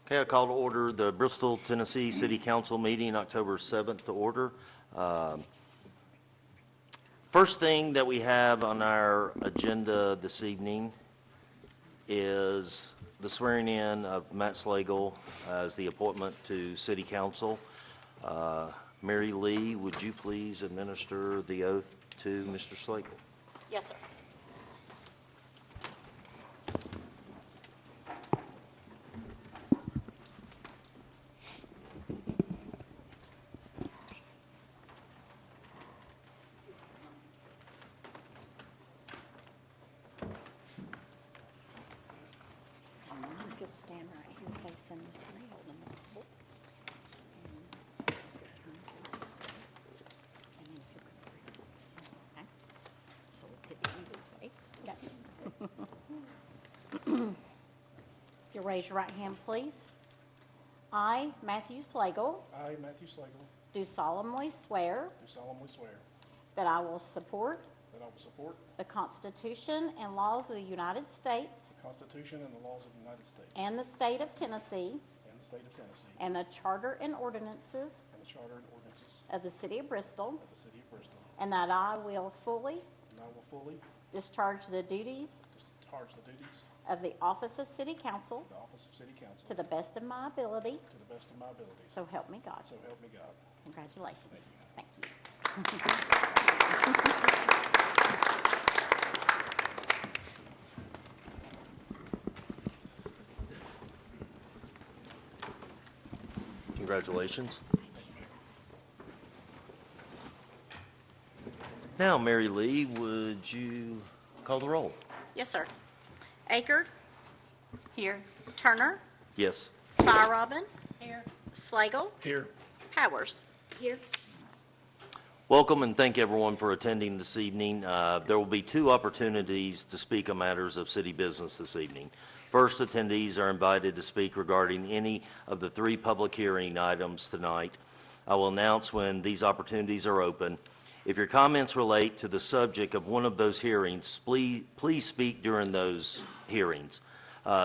Okay, I call to order the Bristol, Tennessee City Council meeting, October 7th to order. First thing that we have on our agenda this evening is the swearing in of Matt Slagle as the appointment to City Council. Mary Lee, would you please administer the oath to Mr. Slagle? Yes, sir. If you'll stand right here facing this way, holding the Bible. And if you'll turn face this way. And then if you'll come over here, this way. So we'll pivot you this way. Okay. If you'll raise your right hand, please. I, Matthew Slagle, I, Matthew Slagle, do solemnly swear do solemnly swear that I will support that I will support the Constitution and laws of the United States the Constitution and the laws of the United States and the state of Tennessee and the state of Tennessee and the charter and ordinances and the charter and ordinances of the city of Bristol, of the city of Bristol, and that I will fully and I will fully discharge the duties discharge the duties of the office of city council of the office of city council to the best of my ability, to the best of my ability. so help me God. So help me God. Congratulations. Thank you. Congratulations. Now, Mary Lee, would you call the roll? Yes, sir. Akerd? Here. Turner? Yes. Firerobin? Here. Slagle? Here. Powers? Here. Welcome and thank everyone for attending this evening. There will be two opportunities to speak on matters of city business this evening. First, attendees are invited to speak regarding any of the three public hearing items tonight. I will announce when these opportunities are open. If your comments relate to the subject of one of those hearings, please speak during those hearings.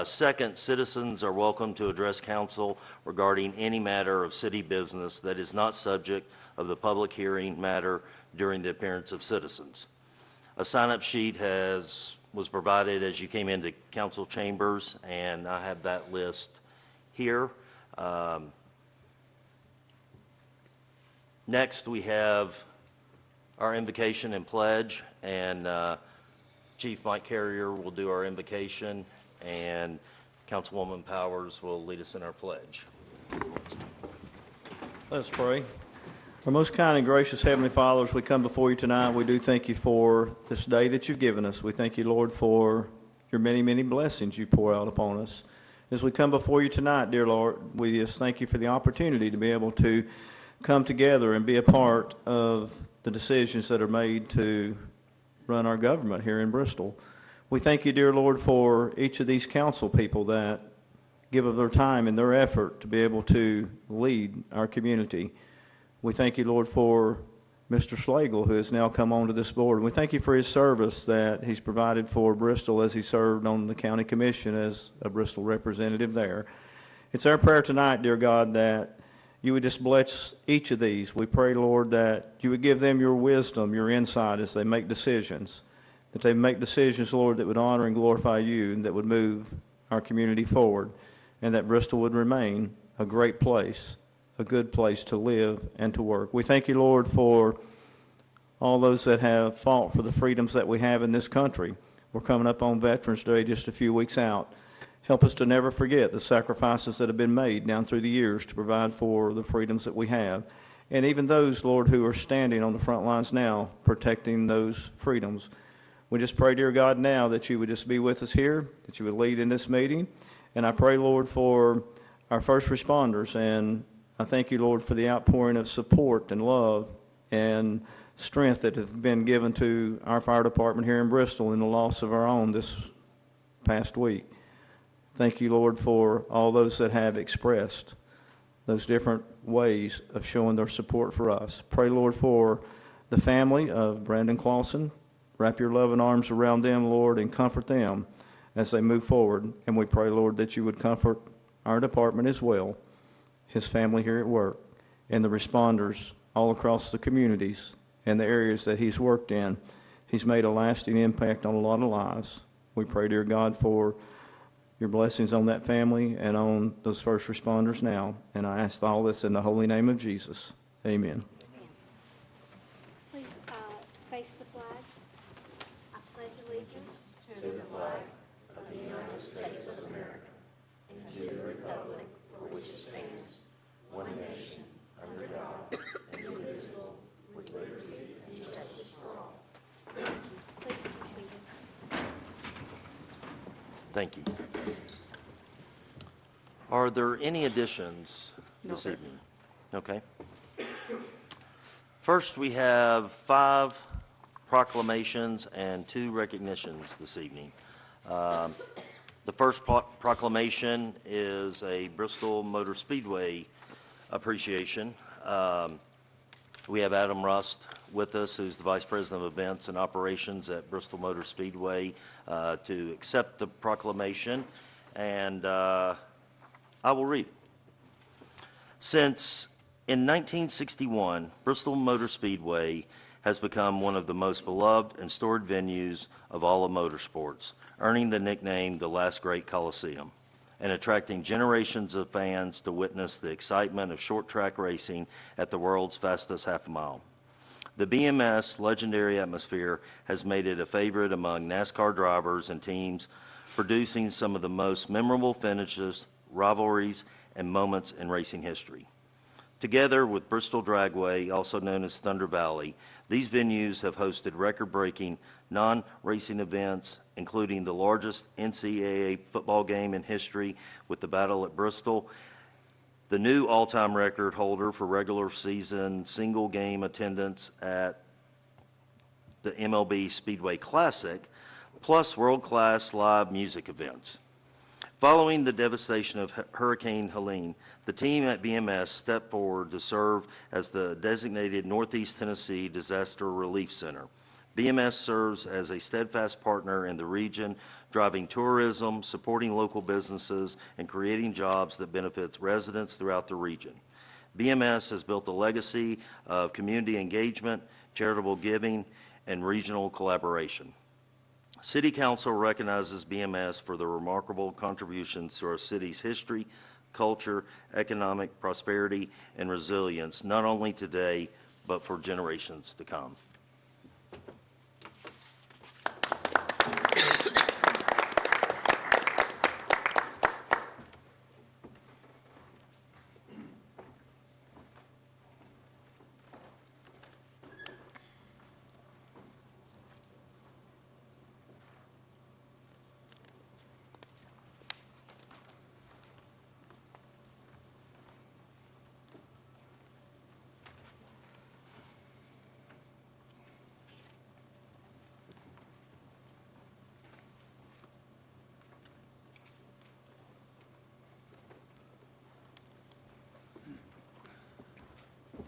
Second, citizens are welcome to address council regarding any matter of city business that is not subject of the public hearing matter during the appearance of citizens. A sign-up sheet was provided as you came into council chambers, and I have that list here. Next, we have our invocation and pledge, and Chief Mike Carrier will do our invocation, and Councilwoman Powers will lead us in our pledge. Let us pray. Our most kind and gracious Heavenly Father, as we come before you tonight, we do thank you for this day that you've given us. We thank you, Lord, for your many, many blessings you pour out upon us. As we come before you tonight, dear Lord, we just thank you for the opportunity to be able to come together and be a part of the decisions that are made to run our government here in Bristol. We thank you, dear Lord, for each of these council people that give of their time and their effort to be able to lead our community. We thank you, Lord, for Mr. Slagle, who has now come onto this board. And we thank you for his service that he's provided for Bristol as he served on the county commission as a Bristol representative there. It's our prayer tonight, dear God, that you would just bless each of these. We pray, Lord, that you would give them your wisdom, your insight as they make decisions, that they make decisions, Lord, that would honor and glorify you and that would move our community forward, and that Bristol would remain a great place, a good place to live and to work. We thank you, Lord, for all those that have fought for the freedoms that we have in this country. We're coming up on Veterans Day just a few weeks out. Help us to never forget the sacrifices that have been made down through the years to provide for the freedoms that we have. And even those, Lord, who are standing on the front lines now, protecting those freedoms. We just pray, dear God, now that you would just be with us here, that you would lead in this meeting. And I pray, Lord, for our first responders. And I thank you, Lord, for the outpouring of support and love and strength that has been given to our fire department here in Bristol in the loss of our own this past week. Thank you, Lord, for all those that have expressed those different ways of showing their support for us. Pray, Lord, for the family of Brandon Clausen. Wrap your loving arms around them, Lord, and comfort them as they move forward. And we pray, Lord, that you would comfort our department as well, his family here at work, and the responders all across the communities and the areas that he's worked in. He's made a lasting impact on a lot of lives. We pray, dear God, for your blessings on that family and on those first responders now. And I ask all this in the holy name of Jesus. Amen. Please face the flag. I pledge allegiance to the flag of the United States of America and to the republic for which it stands, one nation, under God, indivisible, with liberty and justice for all. Please be seated. Thank you. Are there any additions this evening? Okay. First, we have 5 proclamations and 2 recognitions this evening. The first proclamation is a Bristol Motor Speedway appreciation. We have Adam Rust with us, who's the Vice President of Events and Operations at Bristol Motor Speedway, to accept the proclamation, and I will read it. Since in 1961, Bristol Motor Speedway has become one of the most beloved and storied venues of all of motorsports, earning the nickname the Last Great Coliseum, and attracting generations of fans to witness the excitement of short track racing at the world's fastest half a mile. The BMS legendary atmosphere has made it a favorite among NASCAR drivers and teams, producing some of the most memorable finishes, rivalries, and moments in racing history. Together with Bristol Dragway, also known as Thunder Valley, these venues have hosted record-breaking non-racing events, including the largest NCAA football game in history with the Battle at Bristol, the new all-time record holder for regular season single game attendance at the MLB Speedway Classic, plus world-class live music events. Following the devastation of Hurricane Helene, the team at BMS stepped forward to serve as the designated Northeast Tennessee Disaster Relief Center. BMS serves as a steadfast partner in the region, driving tourism, supporting local businesses, and creating jobs that benefit residents throughout the region. BMS has built a legacy of community engagement, charitable giving, and regional collaboration. City Council recognizes BMS for their remarkable contributions to our city's history, culture, economic prosperity, and resilience, not only today, but for generations to come.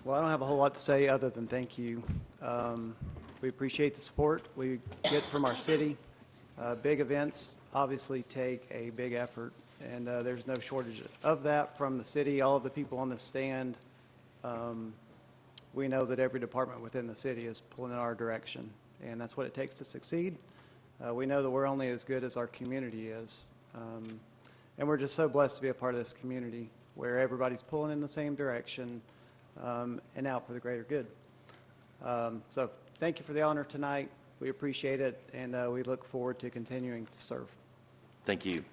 Well, I don't have a whole lot to say other than thank you. We appreciate the support we get from our city. Big events obviously take a big effort, and there's no shortage of that from the city. All of the people on the stand, we know that every department within the city is pulling in our direction, and that's what it takes to succeed. We know that we're only as good as our community is, and we're just so blessed to be a part of this community where everybody's pulling in the same direction and out for the greater good. So thank you for the honor tonight. We appreciate it, and we look forward to continuing to serve. Thank you.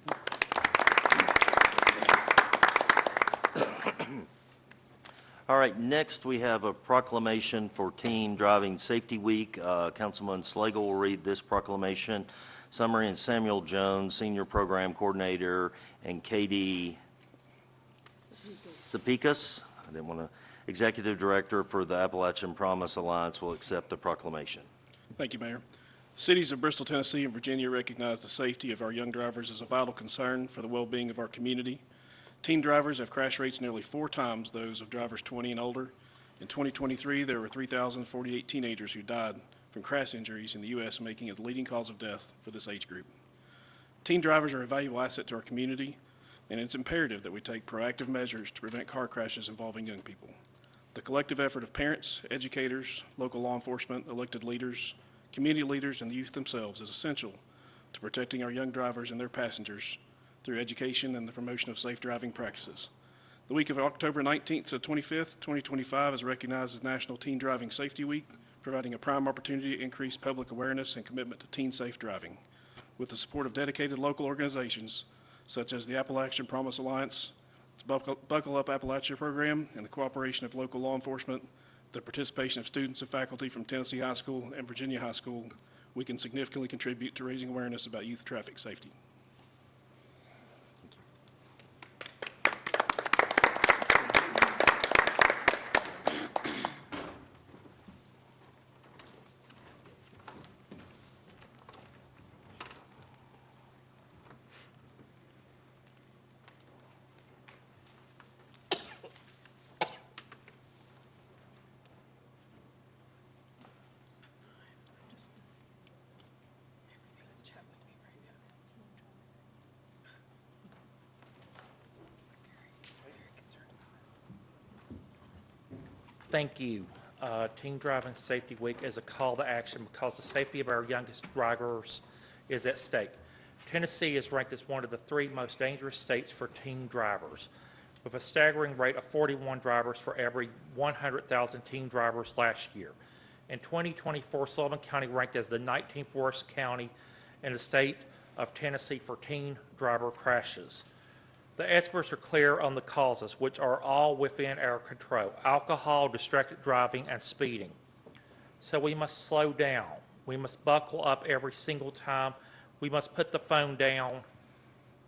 All right, next we have a proclamation for Teen Driving Safety Week. Councilman Slagle will read this proclamation. Summary, and Samuel Jones, Senior Program Coordinator, and Katie Sapikas, Executive Director for the Appalachian Promise Alliance, will accept the proclamation. Thank you, Mayor. Cities of Bristol, Tennessee, and Virginia recognize the safety of our young drivers as a vital concern for the well-being of our community. Teen drivers have crash rates nearly 4 times those of drivers 20 and older. In 2023, there were 3,048 teenagers who died from crash injuries in the U.S., making it the leading cause of death for this age group. Teen drivers are a valuable asset to our community. and it's imperative that we take proactive measures to prevent car crashes involving young people. The collective effort of parents, educators, local law enforcement, elected leaders, community leaders, and the youth themselves is essential to protecting our young drivers and their passengers through education and the promotion of safe driving practices. The week of October 19th to 25th, 2025 is recognized as National Teen Driving Safety Week, providing a prime opportunity to increase public awareness and commitment to teen safe driving. With the support of dedicated local organizations such as the Appalachian Promise Alliance, its Buckle Up Appalachia program, and the cooperation of local law enforcement, the participation of students and faculty from Tennessee High School and Virginia High School, we can significantly contribute to raising awareness about youth traffic safety. Thank you. Teen Driving Safety Week is a call to action because the safety of our youngest drivers is at stake. Tennessee is ranked as one of the 3 most dangerous states for teen drivers, with a staggering rate of 41 drivers for every 100,000 teen drivers last year. In 2024, Sullivan County ranked as the 19th worst county in the state of Tennessee for teen driver crashes. The experts are clear on the causes, which are all within our control: alcohol, distracted driving, and speeding. So we must slow down. We must buckle up every single time. We must put the phone down.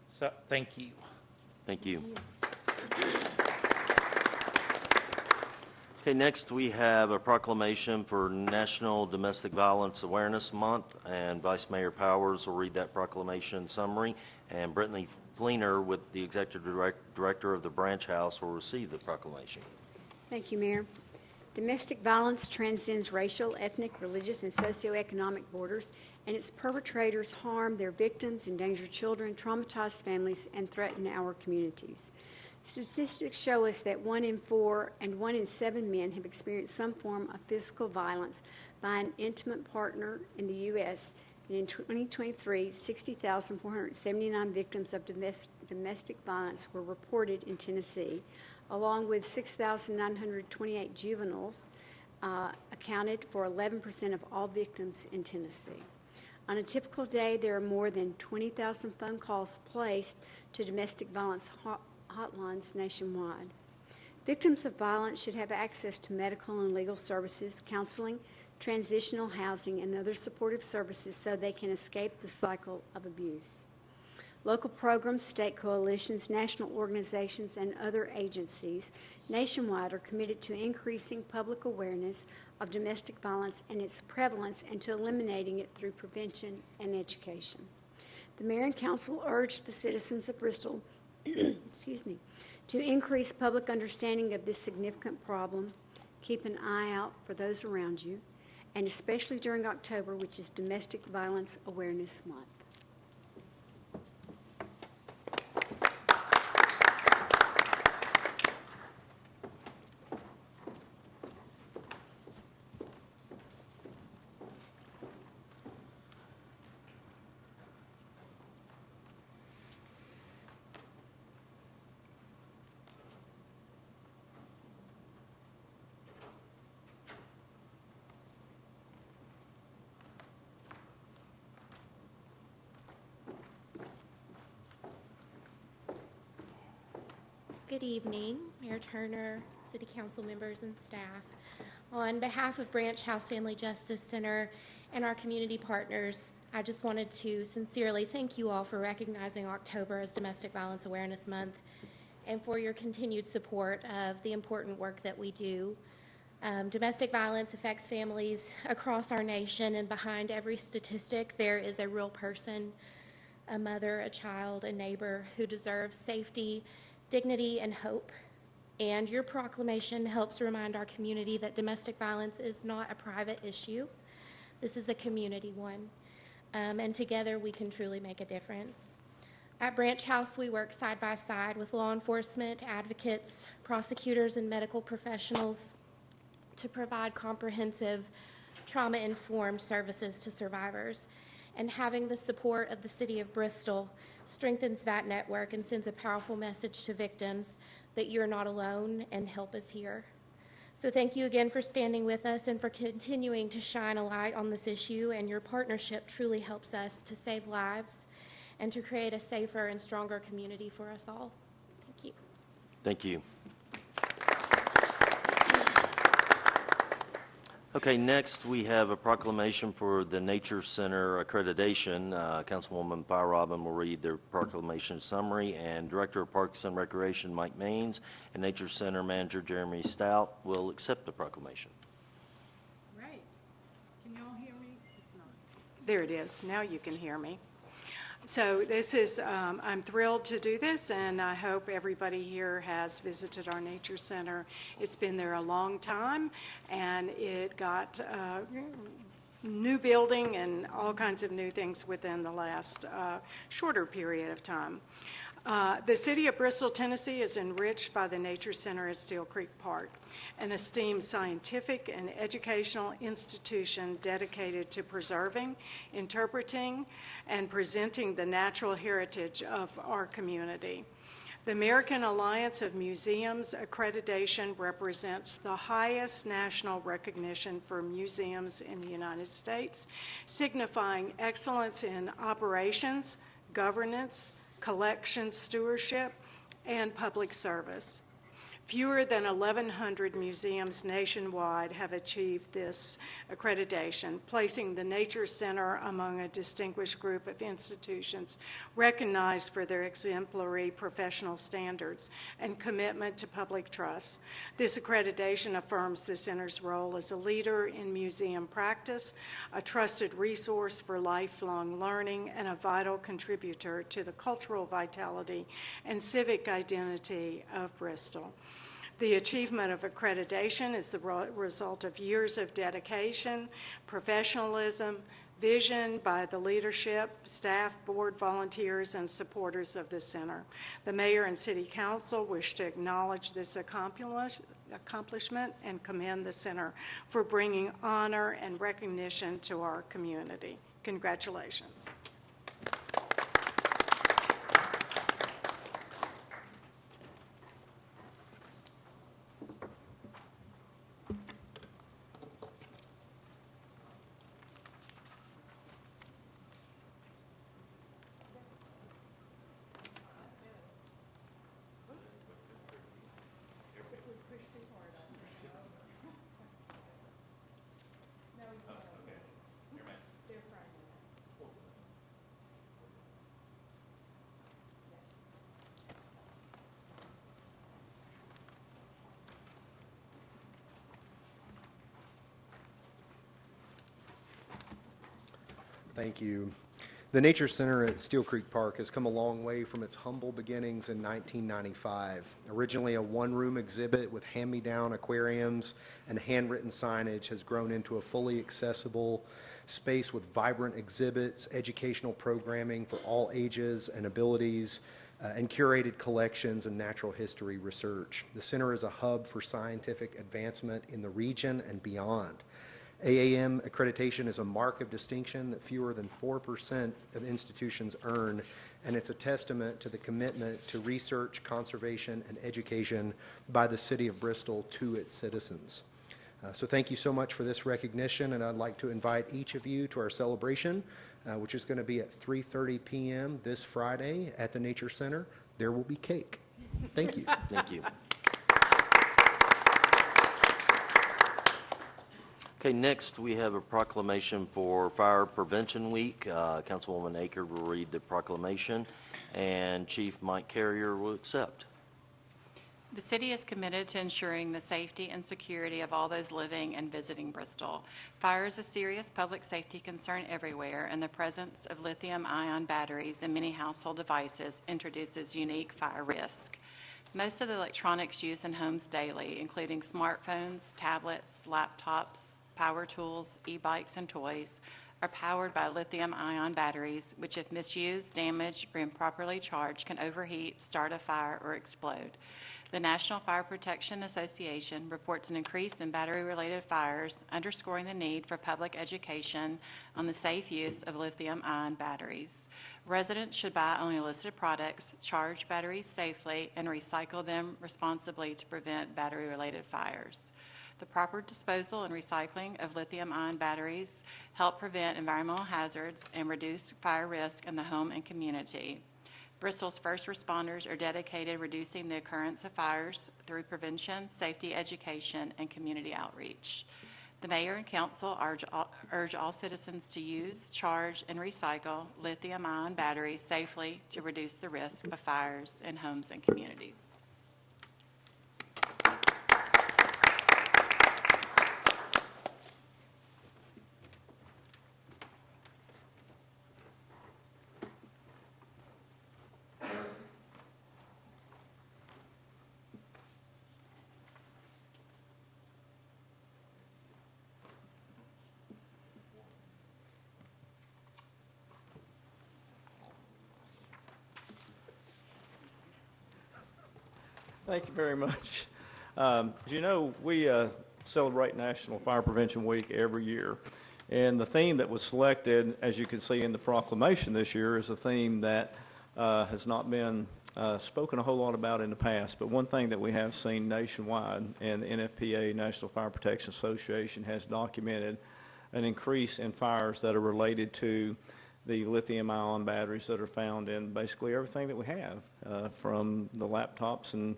So, thank you. Thank you. Okay, next we have a proclamation for National Domestic Violence Awareness Month, and Vice Mayor Powers will read that proclamation summary, and Brittany Fleener, with the Executive Director of the Branch House, will receive the proclamation. Thank you, Mayor. Domestic violence transcends racial, ethnic, religious, and socioeconomic borders, and its perpetrators harm their victims, endanger children, traumatize families, and threaten our communities. Statistics show us that 1 in 4 and 1 in 7 men have experienced some form of physical violence by an intimate partner in the U.S., and in 2023, 60,479 victims of domestic violence were reported in Tennessee, along with 6,928 juveniles, accounted for 11% of all victims in Tennessee. On a typical day, there are more than 20,000 phone calls placed to domestic violence hotlines nationwide. Victims of violence should have access to medical and legal services, counseling, transitional housing, and other supportive services so they can escape the cycle of abuse. Local programs, state coalitions, national organizations, and other agencies nationwide are committed to increasing public awareness of domestic violence and its prevalence, and to eliminating it through prevention and education. The Mayor and Council urge the citizens of Bristol to increase public understanding of this significant problem, keep an eye out for those around you, and especially during October, which is Domestic Violence Awareness Month. Good evening, Mayor Turner, City Council members, and staff. On behalf of Branch House Family Justice Center and our community partners, I just wanted to sincerely thank you all for recognizing October as Domestic Violence Awareness Month, and for your continued support of the important work that we do. Domestic violence affects families across our nation, and behind every statistic there is a real person, a mother, a child, a neighbor who deserves safety, dignity, and hope. And your proclamation helps remind our community that domestic violence is not a private issue. This is a community one. And together we can truly make a difference. At Branch House, we work side by side with law enforcement, advocates, prosecutors, and medical professionals to provide comprehensive, trauma-informed services to survivors. And having the support of the City of Bristol strengthens that network and sends a powerful message to victims that you're not alone and help is here. So thank you again for standing with us and for continuing to shine a light on this issue, and your partnership truly helps us to save lives and to create a safer and stronger community for us all. Thank you. Thank you. Okay, next we have a proclamation for the Nature Center accreditation. Councilwoman Robin will read the proclamation summary, and Director of Parks and Recreation Mike Maines and Nature Center Manager Jeremy Stout will accept the proclamation. Right. Can you all hear me? It's not. There it is. Now you can hear me. So this is, I'm thrilled to do this, and I hope everybody here has visited our Nature Center. It's been there a long time, and it got new building and all kinds of new things within the last shorter period of time. The City of Bristol, Tennessee is enriched by the Nature Center at Steel Creek Park, an esteemed scientific and educational institution dedicated to preserving, interpreting, and presenting the natural heritage of our community. The American Alliance of Museums accreditation represents the highest national recognition for museums in the United States, signifying excellence in operations, governance, collection stewardship, and public service. Fewer than 1,100 museums nationwide have achieved this accreditation, placing the Nature Center among a distinguished group of institutions recognized for their exemplary professional standards and commitment to public trust. This accreditation affirms the center's role as a leader in museum practice, a trusted resource for lifelong learning, and a vital contributor to the cultural vitality and civic identity of Bristol. The achievement of accreditation is the result of years of dedication, professionalism, vision by the leadership, staff, board, volunteers, and supporters of the center. The mayor and city council wish to acknowledge this accomplishment and commend the center for bringing honor and recognition to our community. Congratulations. Thank you. The Nature Center at Steel Creek Park has come a long way from its humble beginnings in 1995. Originally a one-room exhibit with hand-me-down aquariums and handwritten signage, has grown into a fully accessible space with vibrant exhibits, educational programming for all ages and abilities, and curated collections and natural history research. The center is a hub for scientific advancement in the region and beyond. AAM accreditation is a mark of distinction that fewer than 4% of institutions earn, and it's a testament to the commitment to research, conservation, and education by the City of Bristol to its citizens. So thank you so much for this recognition, and I'd like to invite each of you to our celebration, which is going to be at 3:30 p.m. this Friday at the Nature Center. There will be cake. Thank you. Thank you. Okay, next we have a proclamation for Fire Prevention Week. Councilwoman Aker will read the proclamation, and Chief Mike Carrier will accept. The city is committed to ensuring the safety and security of all those living and visiting Bristol. Fire is a serious public safety concern everywhere, and the presence of lithium-ion batteries in many household devices introduces unique fire risk. Most of the electronics used in homes daily, including smartphones, tablets, laptops, power tools, e-bikes, and toys, are powered by lithium-ion batteries, which if misused, damaged, or improperly charged, can overheat, start a fire, or explode. The National Fire Protection Association reports an increase in battery-related fires, underscoring the need for public education on the safe use of lithium-ion batteries. Residents should buy only listed products, charge batteries safely, and recycle them responsibly to prevent battery-related fires. The proper disposal and recycling of lithium-ion batteries help prevent environmental hazards and reduce fire risk in the home and community. Bristol's first responders are dedicated to reducing the occurrence of fires through prevention, safety education, and community outreach. The mayor and council urge all citizens to use, charge, and recycle lithium-ion batteries safely to reduce the risk of fires in homes and communities. Thank you very much. As you know, we celebrate National Fire Prevention Week every year. And the theme that was selected, as you can see in the proclamation this year, is a theme that has not been spoken a whole lot about in the past. But one thing that we have seen nationwide, and the NFPA, National Fire Protection Association, has documented an increase in fires that are related to the lithium-ion batteries that are found in basically everything that we have, from the laptops and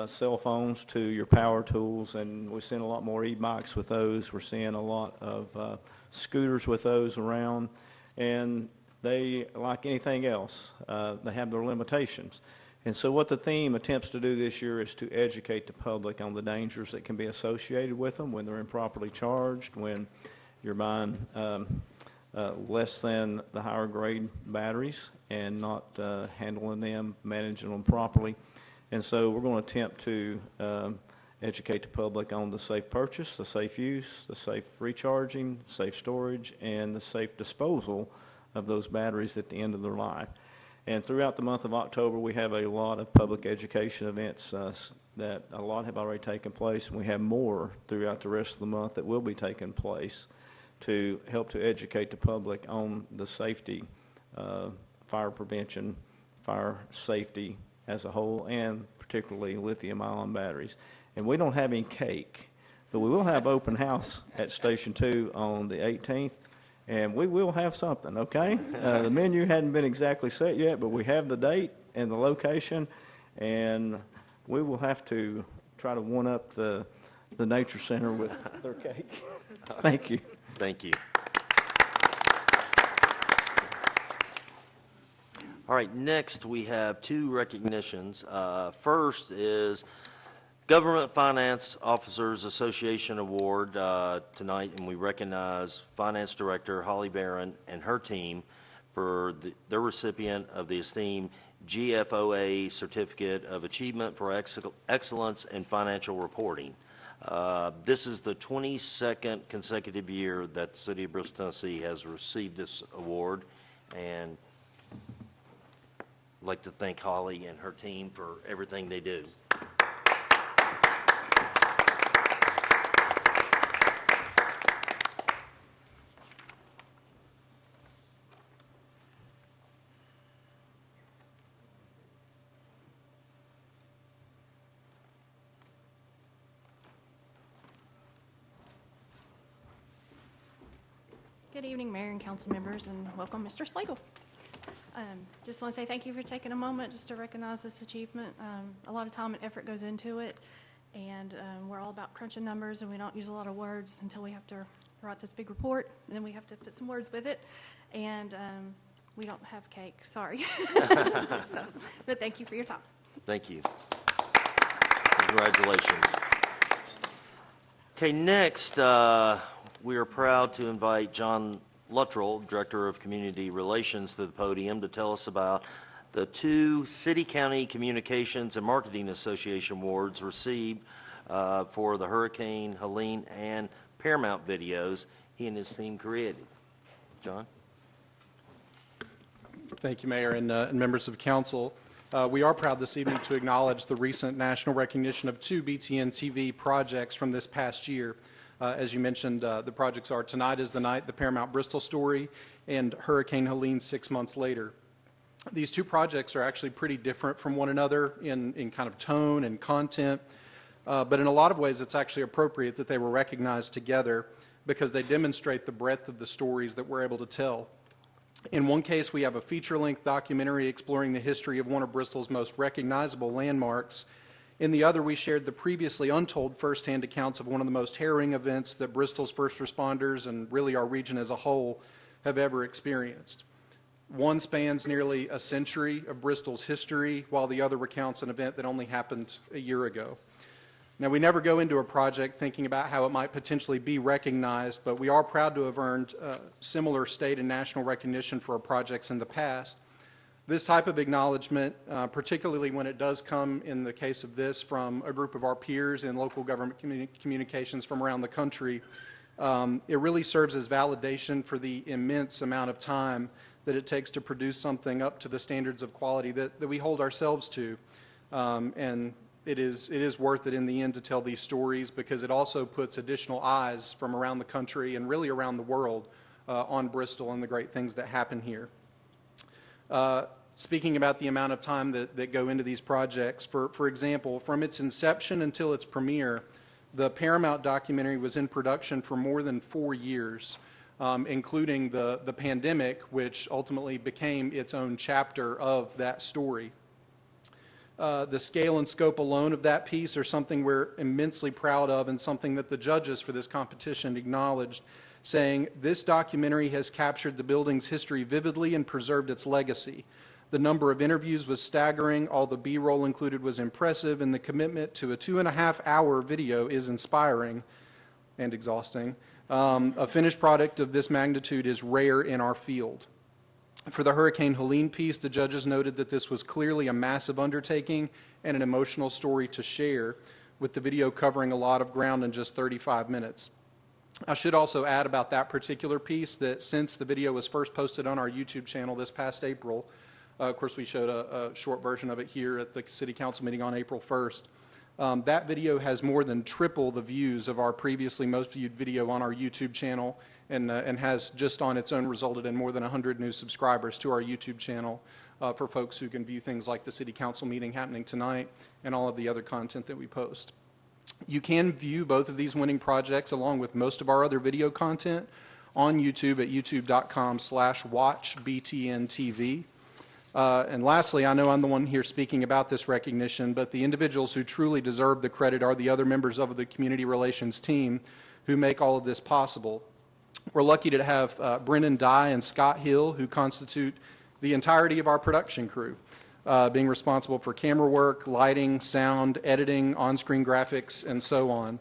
cell phones to your power tools, and we're seeing a lot more e-bikes with those. We're seeing a lot of scooters with those around, and they, like anything else, they have their limitations. And so what the theme attempts to do this year is to educate the public on the dangers that can be associated with them when they're improperly charged, when you're buying less than the higher grade batteries and not handling them, managing them properly. And so we're going to attempt to educate the public on the safe purchase, the safe use, the safe recharging, safe storage, and the safe disposal of those batteries at the end of their life. And throughout the month of October, we have a lot of public education events that a lot have already taken place, and we have more throughout the rest of the month that will be taking place to help to educate the public on the safety, fire prevention, fire safety as a whole, and particularly lithium-ion batteries. And we don't have any cake, but we will have open house at Station 2 on the 18th, and we will have something, okay? The menu hadn't been exactly set yet, but we have the date and the location, and we will have to try to one-up the Nature Center with their cake. Thank you. Thank you. All right, next we have two recognitions. First is Government Finance Officers Association Award tonight, and we recognize Finance Director Holly Barron and her team for their recipient of the esteemed GFOA Certificate of Achievement for Excellence in Financial Reporting. This is the 22nd consecutive year that the City of Bristol, Tennessee has received this award, and I'd like to thank Holly and her team for everything they do. Good evening, Mayor and council members, and welcome, Mr. Slagle. Just want to say thank you for taking a moment just to recognize this achievement. A lot of time and effort goes into it, and we're all about crunching numbers, and we don't use a lot of words until we have to write this big report, and then we have to put some words with it, and we don't have cake, sorry. But thank you for your time. Thank you. Congratulations. Okay, next, we are proud to invite John Luttrell, Director of Community Relations, to the podium to tell us about the two City-County Communications and Marketing Association awards received for the Hurricane Helene and Paramount videos he and his team created. John? Thank you, Mayor, and members of council. We are proud this evening to acknowledge the recent national recognition of two BTN TV projects from this past year. As you mentioned, the projects are Tonight is the Night, the Paramount Bristol story, and Hurricane Helene 6 months later. These two projects are actually pretty different from one another in kind of tone and content, but in a lot of ways it's actually appropriate that they were recognized together because they demonstrate the breadth of the stories that we're able to tell. In one case, we have a feature-length documentary exploring the history of one of Bristol's most recognizable landmarks. In the other, we shared the previously untold firsthand accounts of one of the most harrowing events that Bristol's first responders and really our region as a whole have ever experienced. One spans nearly a century of Bristol's history, while the other recounts an event that only happened a year ago. Now, we never go into a project thinking about how it might potentially be recognized, but we are proud to have earned similar state and national recognition for our projects in the past. This type of acknowledgement, particularly when it does come in the case of this from a group of our peers in local government communications from around the country, it really serves as validation for the immense amount of time that it takes to produce something up to the standards of quality that we hold ourselves to. And it is worth it in the end to tell these stories because it also puts additional eyes from around the country and really around the world on Bristol and the great things that happen here. Speaking about the amount of time that go into these projects, for example, from its inception until its premiere, the Paramount documentary was in production for more than 4 years, including the pandemic, which ultimately became its own chapter of that story. The scale and scope alone of that piece are something we're immensely proud of and something that the judges for this competition acknowledged, saying, "This documentary has captured the building's history vividly and preserved its legacy. The number of interviews was staggering, all the B-roll included was impressive, and the commitment to a 2.5-hour video is inspiring and exhausting. A finished product of this magnitude is rare in our field." For the Hurricane Helene piece, the judges noted that this was clearly a massive undertaking and an emotional story to share, with the video covering a lot of ground in just 35 minutes. I should also add about that particular piece that since the video was first posted on our YouTube channel this past April, of course we showed a short version of it here at the City Council meeting on April 1st, that video has more than triple the views of our previously most viewed video on our YouTube channel and has just on its own resulted in more than 100 new subscribers to our YouTube channel for folks who can view things like the City Council meeting happening tonight and all of the other content that we post. You can view both of these winning projects along with most of our other video content on YouTube at youtube.com/watchbtntv. And lastly, I know I'm the one here speaking about this recognition, but the individuals who truly deserve the credit are the other members of the community relations team who make all of this possible. We're lucky to have Brennan Dye and Scott Hill, who constitute the entirety of our production crew, being responsible for camera work, lighting, sound, editing, on-screen graphics, and so on.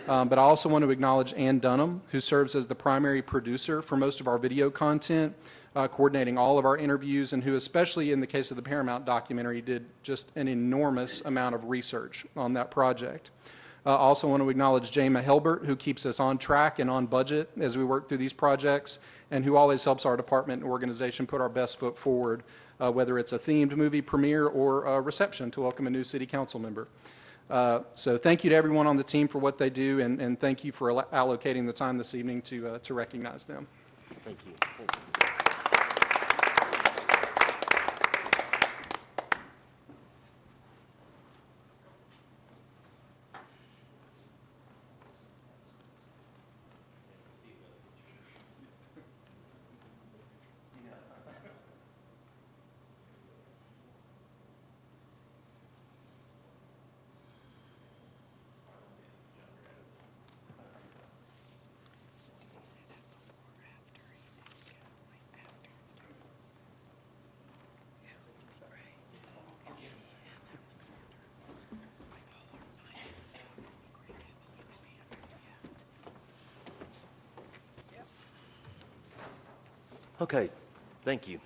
But I also want to acknowledge Ann Dunham, who serves as the primary producer for most of our video content, coordinating all of our interviews, and who, especially in the case of the Paramount documentary, did just an enormous amount of research on that project. I also want to acknowledge Jama Helbert, who keeps us on track and on budget as we work through these projects, and who always helps our department and organization put our best foot forward, whether it's a themed movie premiere or a reception to welcome a new city council member. So thank you to everyone on the team for what they do, and thank you for allocating the time this evening to recognize them. Thank you. Okay, thank you.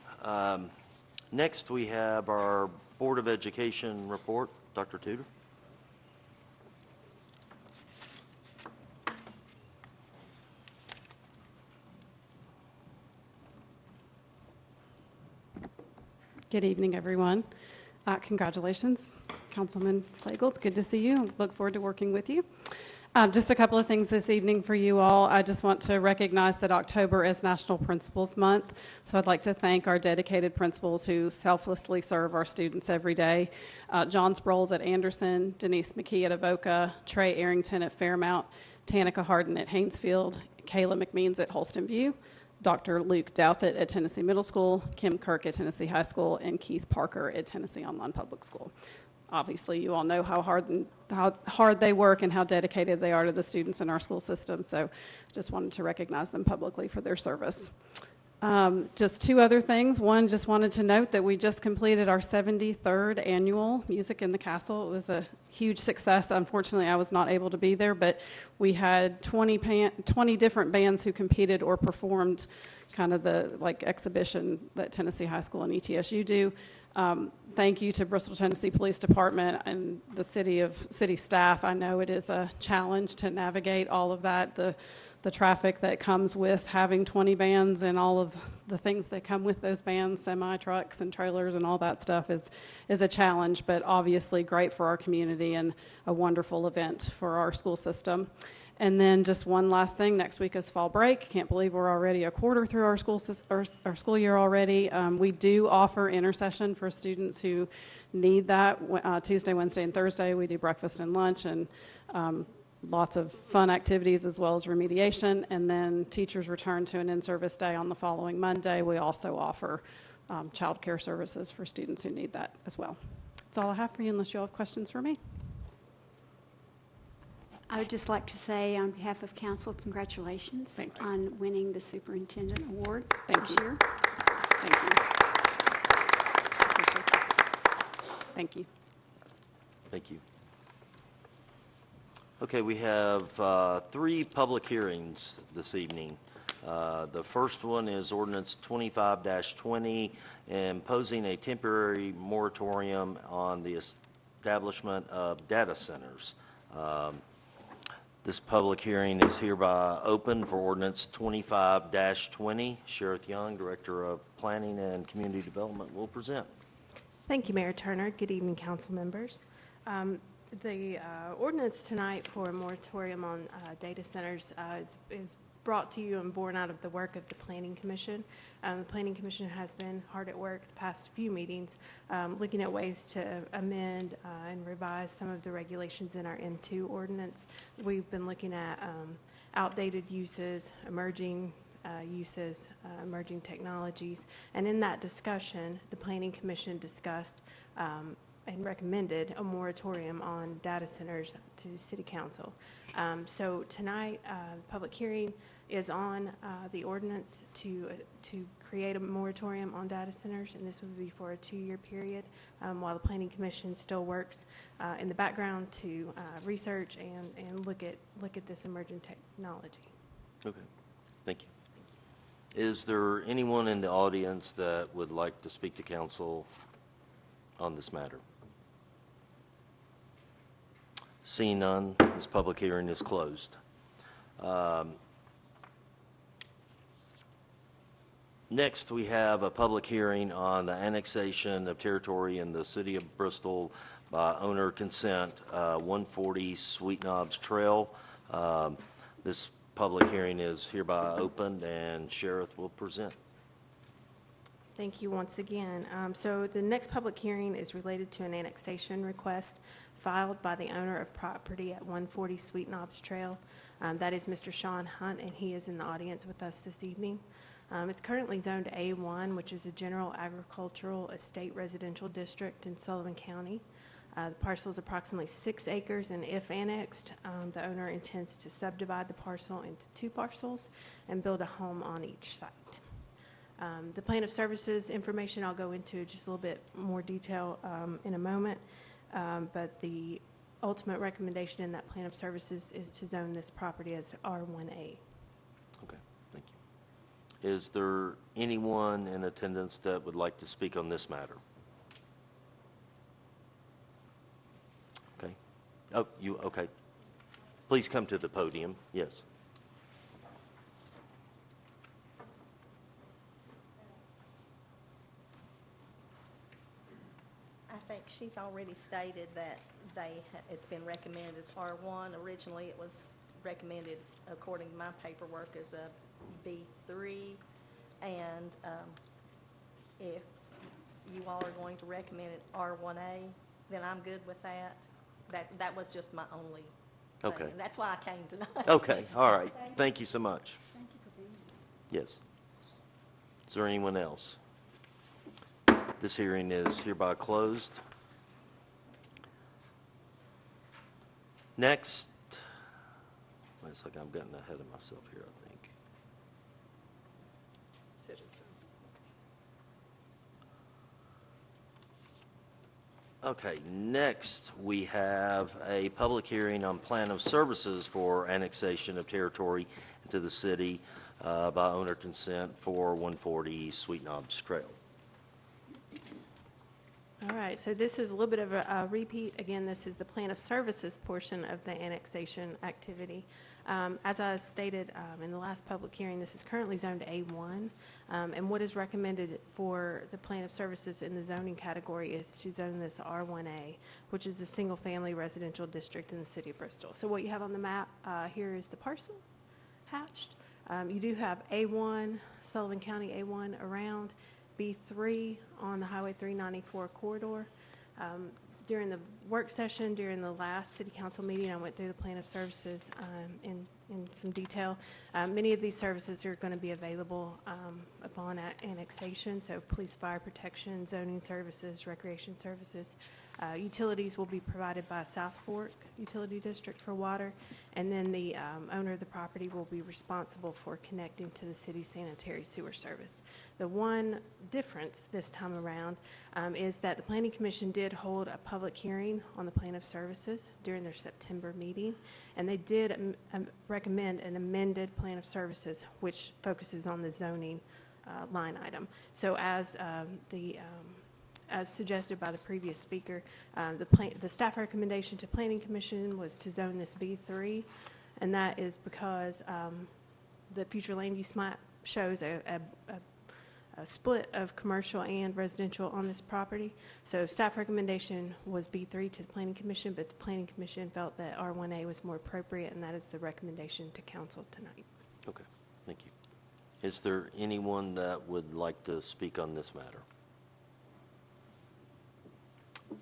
Next, we have our Board of Education report. Dr. Tudor. Good evening, everyone. Congratulations, Councilman Slagle. It's good to see you. Look forward to working with you. Just a couple of things this evening for you all. I just want to recognize that October is National Principals Month, so I'd like to thank our dedicated principals who selflessly serve our students every day. John Sproles at Anderson, Denise McKee at Avoca, Trey Arrington at Fairmount, Tanika Harden at Haynesfield, Kayla McMeans at Holston View, Dr. Luke Douthit at Tennessee Middle School, Kim Kirk at Tennessee High School, and Keith Parker at Tennessee Online Public School. Obviously, you all know how hard they work and how dedicated they are to the students in our school system, so just wanted to recognize them publicly for their service. Just two other things. One, just wanted to note that we just completed our 73rd annual Music in the Castle. It was a huge success. Unfortunately, I was not able to be there, but we had 20 different bands who competed or performed kind of the exhibition that Tennessee High School and ETSU do. Thank you to Bristol, Tennessee Police Department and the city staff. I know it is a challenge to navigate all of that, the traffic that comes with having 20 bands and all of the things that come with those bands, semi-trucks and trailers and all that stuff is a challenge, but obviously great for our community and a wonderful event for our school system. And then just one last thing, next week is fall break. Can't believe we're already a quarter through our school year already. We do offer intercession for students who need that. Tuesday, Wednesday, and Thursday, we do breakfast and lunch and lots of fun activities as well as remediation. And then teachers return to an in-service day on the following Monday. We also offer child care services for students who need that as well. That's all I have for you unless you all have questions for me. I would just like to say on behalf of council, congratulations on winning the superintendent award this year. Thank you. Appreciate that. Thank you. Thank you. Okay, we have 3 public hearings this evening. The first one is ordinance 25-20, imposing a temporary moratorium on the establishment of data centers. This public hearing is hereby open for ordinance 25-20. Sheriff Young, Director of Planning and Community Development, will present. Thank you, Mayor Turner. Good evening, council members. The ordinance tonight for a moratorium on data centers is brought to you and born out of the work of the Planning Commission. The Planning Commission has been hard at work the past few meetings looking at ways to amend and revise some of the regulations in our M2 ordinance. We've been looking at outdated uses, emerging uses, emerging technologies, and in that discussion, the Planning Commission discussed and recommended a moratorium on data centers to City Council. So tonight, public hearing is on the ordinance to create a moratorium on data centers, and this would be for a 2-year period while the Planning Commission still works in the background to research and look at this emerging technology. Okay, thank you. Is there anyone in the audience that would like to speak to council on this matter? Seeing none, this public hearing is closed. Next, we have a public hearing on the annexation of territory in the city of Bristol by owner consent, 140 Sweet Knobs Trail. This public hearing is hereby opened, and Sheriff will present. Thank you once again. So the next public hearing is related to an annexation request filed by the owner of property at 140 Sweet Knobs Trail. That is Mr. Sean Hunt, and he is in the audience with us this evening. It's currently zoned A1, which is a general agricultural estate residential district in Sullivan County. The parcel is approximately 6 acres, and if annexed, the owner intends to subdivide the parcel into 2 parcels and build a home on each site. The plan of services information I'll go into just a little bit more detail in a moment, but the ultimate recommendation in that plan of services is to zone this property as R1A. Okay, thank you. Is there anyone in attendance that would like to speak on this matter? Okay. Oh, you, okay. Please come to the podium. Yes. think she's already stated that it's been recommended as R1. Originally, it was recommended, according to my paperwork, as a B3. And if you all are going to recommend it R1A, then I'm good with that. That was just my only thing. Okay. And that's why I came tonight. Okay, all right. Thank you so much. Yes. Is there anyone else? This hearing is hereby closed. Next, it's like I'm getting ahead of myself here, I think. Citizens. Okay, next we have a public hearing on plan of services for annexation of territory into the city by owner consent for 140 Sweet Knobs Trail. All right, so this is a little bit of a repeat. Again, this is the plan of services portion of the annexation activity. As I stated in the last public hearing, this is currently zoned A1, and what is recommended for the plan of services in the zoning category is to zone this R1A, which is a single-family residential district in the city of Bristol. So what you have on the map here is the parcel hatched. You do have A1, Sullivan County A1 around, B3 on the Highway 394 corridor. During the work session, during the last city council meeting, I went through the plan of services in some detail. Many of these services are going to be available upon annexation, so police, fire protection, zoning services, recreation services. Utilities will be provided by South Fork Utility District for water, and then the owner of the property will be responsible for connecting to the city's sanitary sewer service. The one difference this time around is that the Planning Commission did hold a public hearing on the plan of services during their September meeting, and they did recommend an amended plan of services which focuses on the zoning line item. So as suggested by the previous speaker, the staff recommendation to Planning Commission was to zone this B3, and that is because the future land use map shows a split of commercial and residential on this property. So staff recommendation was B3 to the Planning Commission, but the Planning Commission felt that R1A was more appropriate, and that is the recommendation to council tonight. Okay, thank you. Is there anyone that would like to speak on this matter?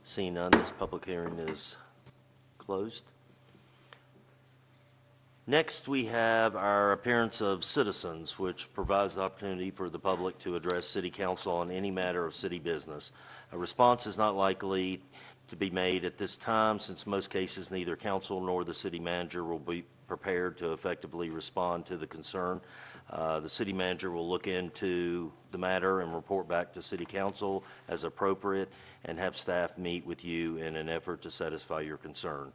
Seeing none, this public hearing is closed. Next, we have our appearance of citizens, which provides the opportunity for the public to address City Council on any matter of city business. A response is not likely to be made at this time, since in most cases neither council nor the city manager will be prepared to effectively respond to the concern. The city manager will look into the matter and report back to City Council as appropriate, and have staff meet with you in an effort to satisfy your concern.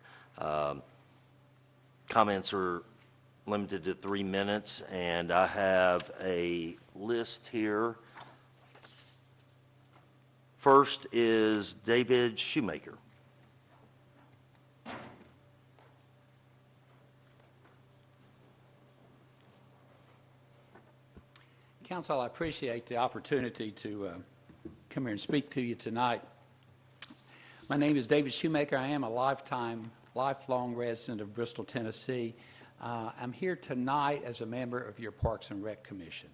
Comments are limited to 3 minutes, and I have a list here. First is David Shoemaker. Council, I appreciate the opportunity to come here and speak to you tonight. My name is David Shoemaker. I am a lifelong resident of Bristol, Tennessee. I'm here tonight as a member of your Parks and Rec Commission.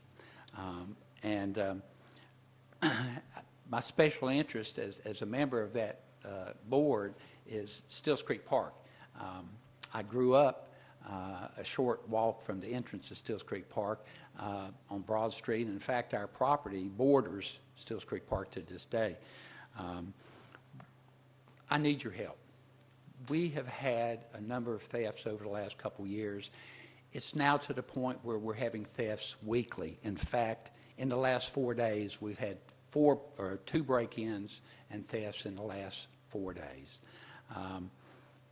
My special interest as a member of that board is Stills Creek Park. I grew up a short walk from the entrance to Stills Creek Park on Broad Street. In fact, our property borders Stills Creek Park to this day. I need your help. We have had a number of thefts over the last couple years. It's now to the point where we're having thefts weekly. In fact, in the last 4 days, we've had 2 break-ins and thefts in the last 4 days.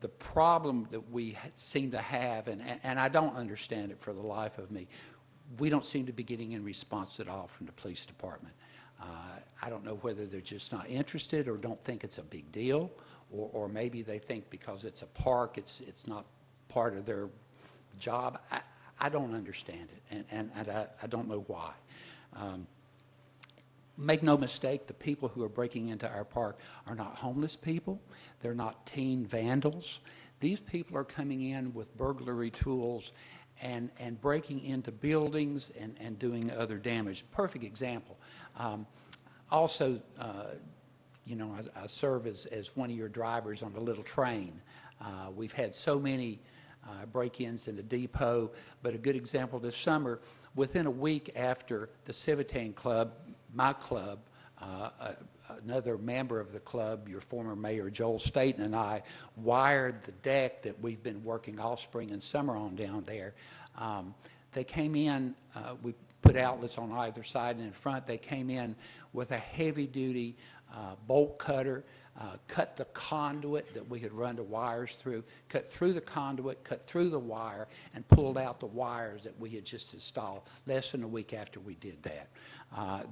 The problem that we seem to have, and I don't understand it for the life of me, we don't seem to be getting any response at all from the police department. I don't know whether they're just not interested or don't think it's a big deal, or maybe they think because it's a park, it's not part of their job. I don't understand it, and I don't know why. make no mistake, the people who are breaking into our park are not homeless people. They're not teen vandals. These people are coming in with burglary tools and breaking into buildings and doing other damage. Perfect example. Also, I serve as one of your drivers on the little train. We've had so many break-ins in the depot, but a good example this summer, within a week after the Civitan Club, my club, another member of the club, your former mayor Joel Staten, and I wired the deck that we've been working all spring and summer on down there. They came in, we put outlets on either side and in front. They came in with a heavy-duty bolt cutter, cut the conduit that we had run the wires through, cut through the conduit, cut through the wire, and pulled out the wires that we had just installed less than a week after we did that.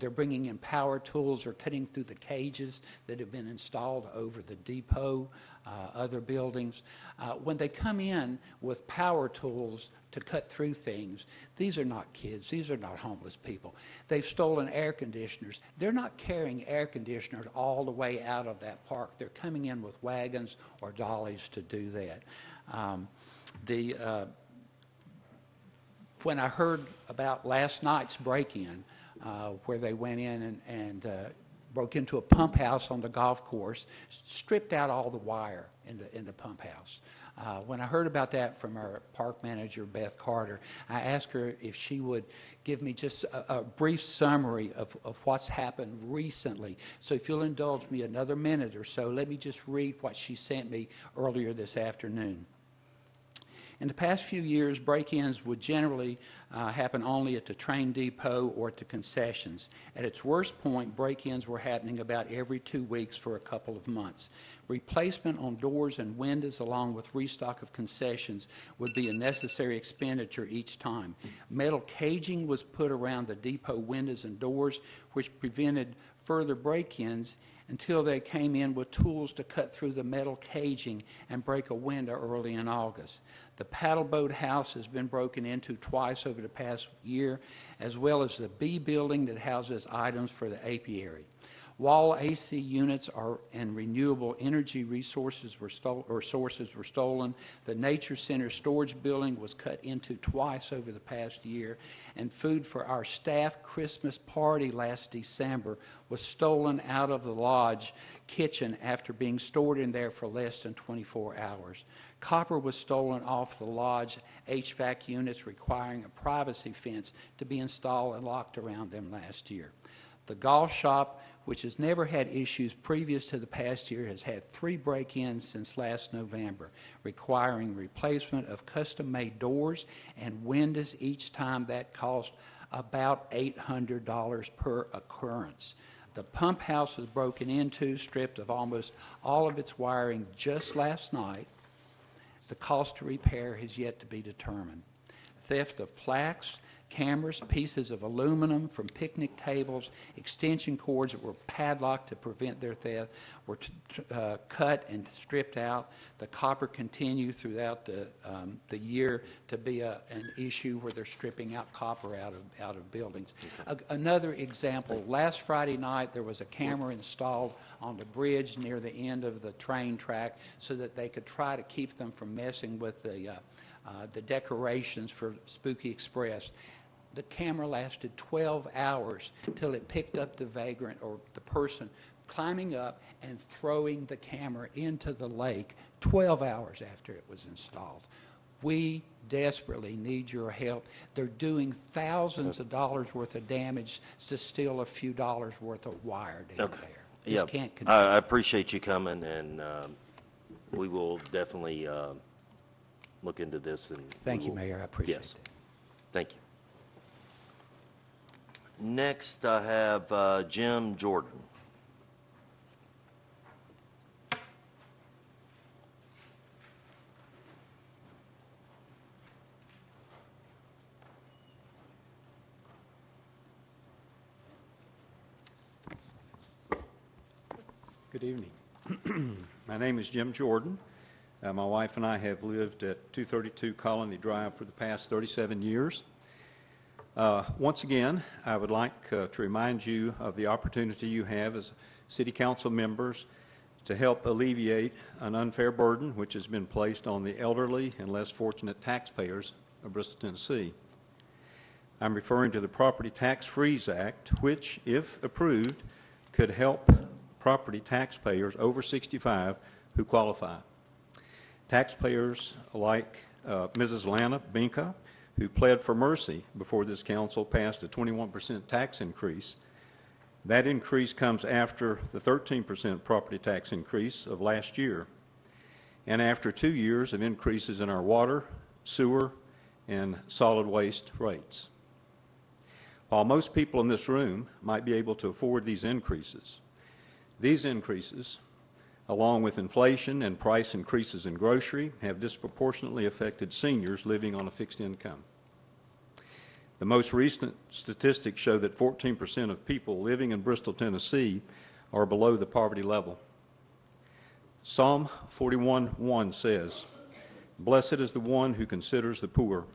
They're bringing in power tools or cutting through the cages that have been installed over the depot, other buildings. When they come in with power tools to cut through things, these are not kids. These are not homeless people. They've stolen air conditioners. They're not carrying air conditioners all the way out of that park. They're coming in with wagons or dollies to do that. When I heard about last night's break-in, where they went in and broke into a pump house on the golf course, stripped out all the wire in the pump house. When I heard about that from our park manager, Beth Carter, I asked her if she would give me just a brief summary of what's happened recently. So if you'll indulge me another minute or so, let me just read what she sent me earlier this afternoon. In the past few years, break-ins would generally happen only at the train depot or at the concessions. At its worst point, break-ins were happening about every 2 weeks for a couple of months. Replacement on doors and windows along with restock of concessions would be a necessary expenditure each time. Metal caging was put around the depot windows and doors, which prevented further break-ins until they came in with tools to cut through the metal caging and break a window early in August. The paddle boat house has been broken into twice over the past year, as well as the B building that houses items for the apiary. Wall AC units and renewable energy resources were stolen. The Nature Center storage building was cut into twice over the past year, and food for our staff Christmas party last December was stolen out of the lodge kitchen after being stored in there for less than 24 hours. Copper was stolen off the lodge HVAC units, requiring a privacy fence to be installed and locked around them last year. The golf shop, which has never had issues previous to the past year, has had 3 break-ins since last November, requiring replacement of custom-made doors and windows each time. That cost about $800 per occurrence. The pump house was broken into, stripped of almost all of its wiring just last night. The cost to repair has yet to be determined. Theft of plaques, cameras, pieces of aluminum from picnic tables, extension cords that were padlocked to prevent their theft were cut and stripped out. The copper continued throughout the year to be an issue where they're stripping out copper out of buildings. Okay. Another example, last Friday night there was a camera installed on the bridge near the end of the train track so that they could try to keep them from messing with the decorations for Spooky Express. The camera lasted 12 hours till it picked up the vagrant or the person climbing up and throwing the camera into the lake 12 hours after it was installed. We desperately need your help. They're doing thousands of dollars worth of damage to steal a few dollars worth of wire down there. This can't continue. I appreciate you coming, and we will definitely look into this. And Thank you, Mayor. I appreciate it. Thank you. Next, I have Jim Jordan. Good evening. My name is Jim Jordan. My wife and I have lived at 232 Colony Drive for the past 37 years. Once again, I would like to remind you of the opportunity you have as city council members to help alleviate an unfair burden which has been placed on the elderly and less fortunate taxpayers of Bristol, Tennessee. I'm referring to the Property Tax Freeze Act, which, if approved, could help property taxpayers over 65 who qualify. Taxpayers like Mrs. Lana Binka, who pled for mercy before this council passed a 21% tax increase. That increase comes after the 13% property tax increase of last year, and after 2 years of increases in our water, sewer, and solid waste rates. While most people in this room might be able to afford these increases, along with inflation and price increases in grocery, have disproportionately affected seniors living on a fixed income. The most recent statistics show that 14% of people living in Bristol, Tennessee are below the poverty level. Psalm 41:1 says, "Blessed is the one who considers the poor.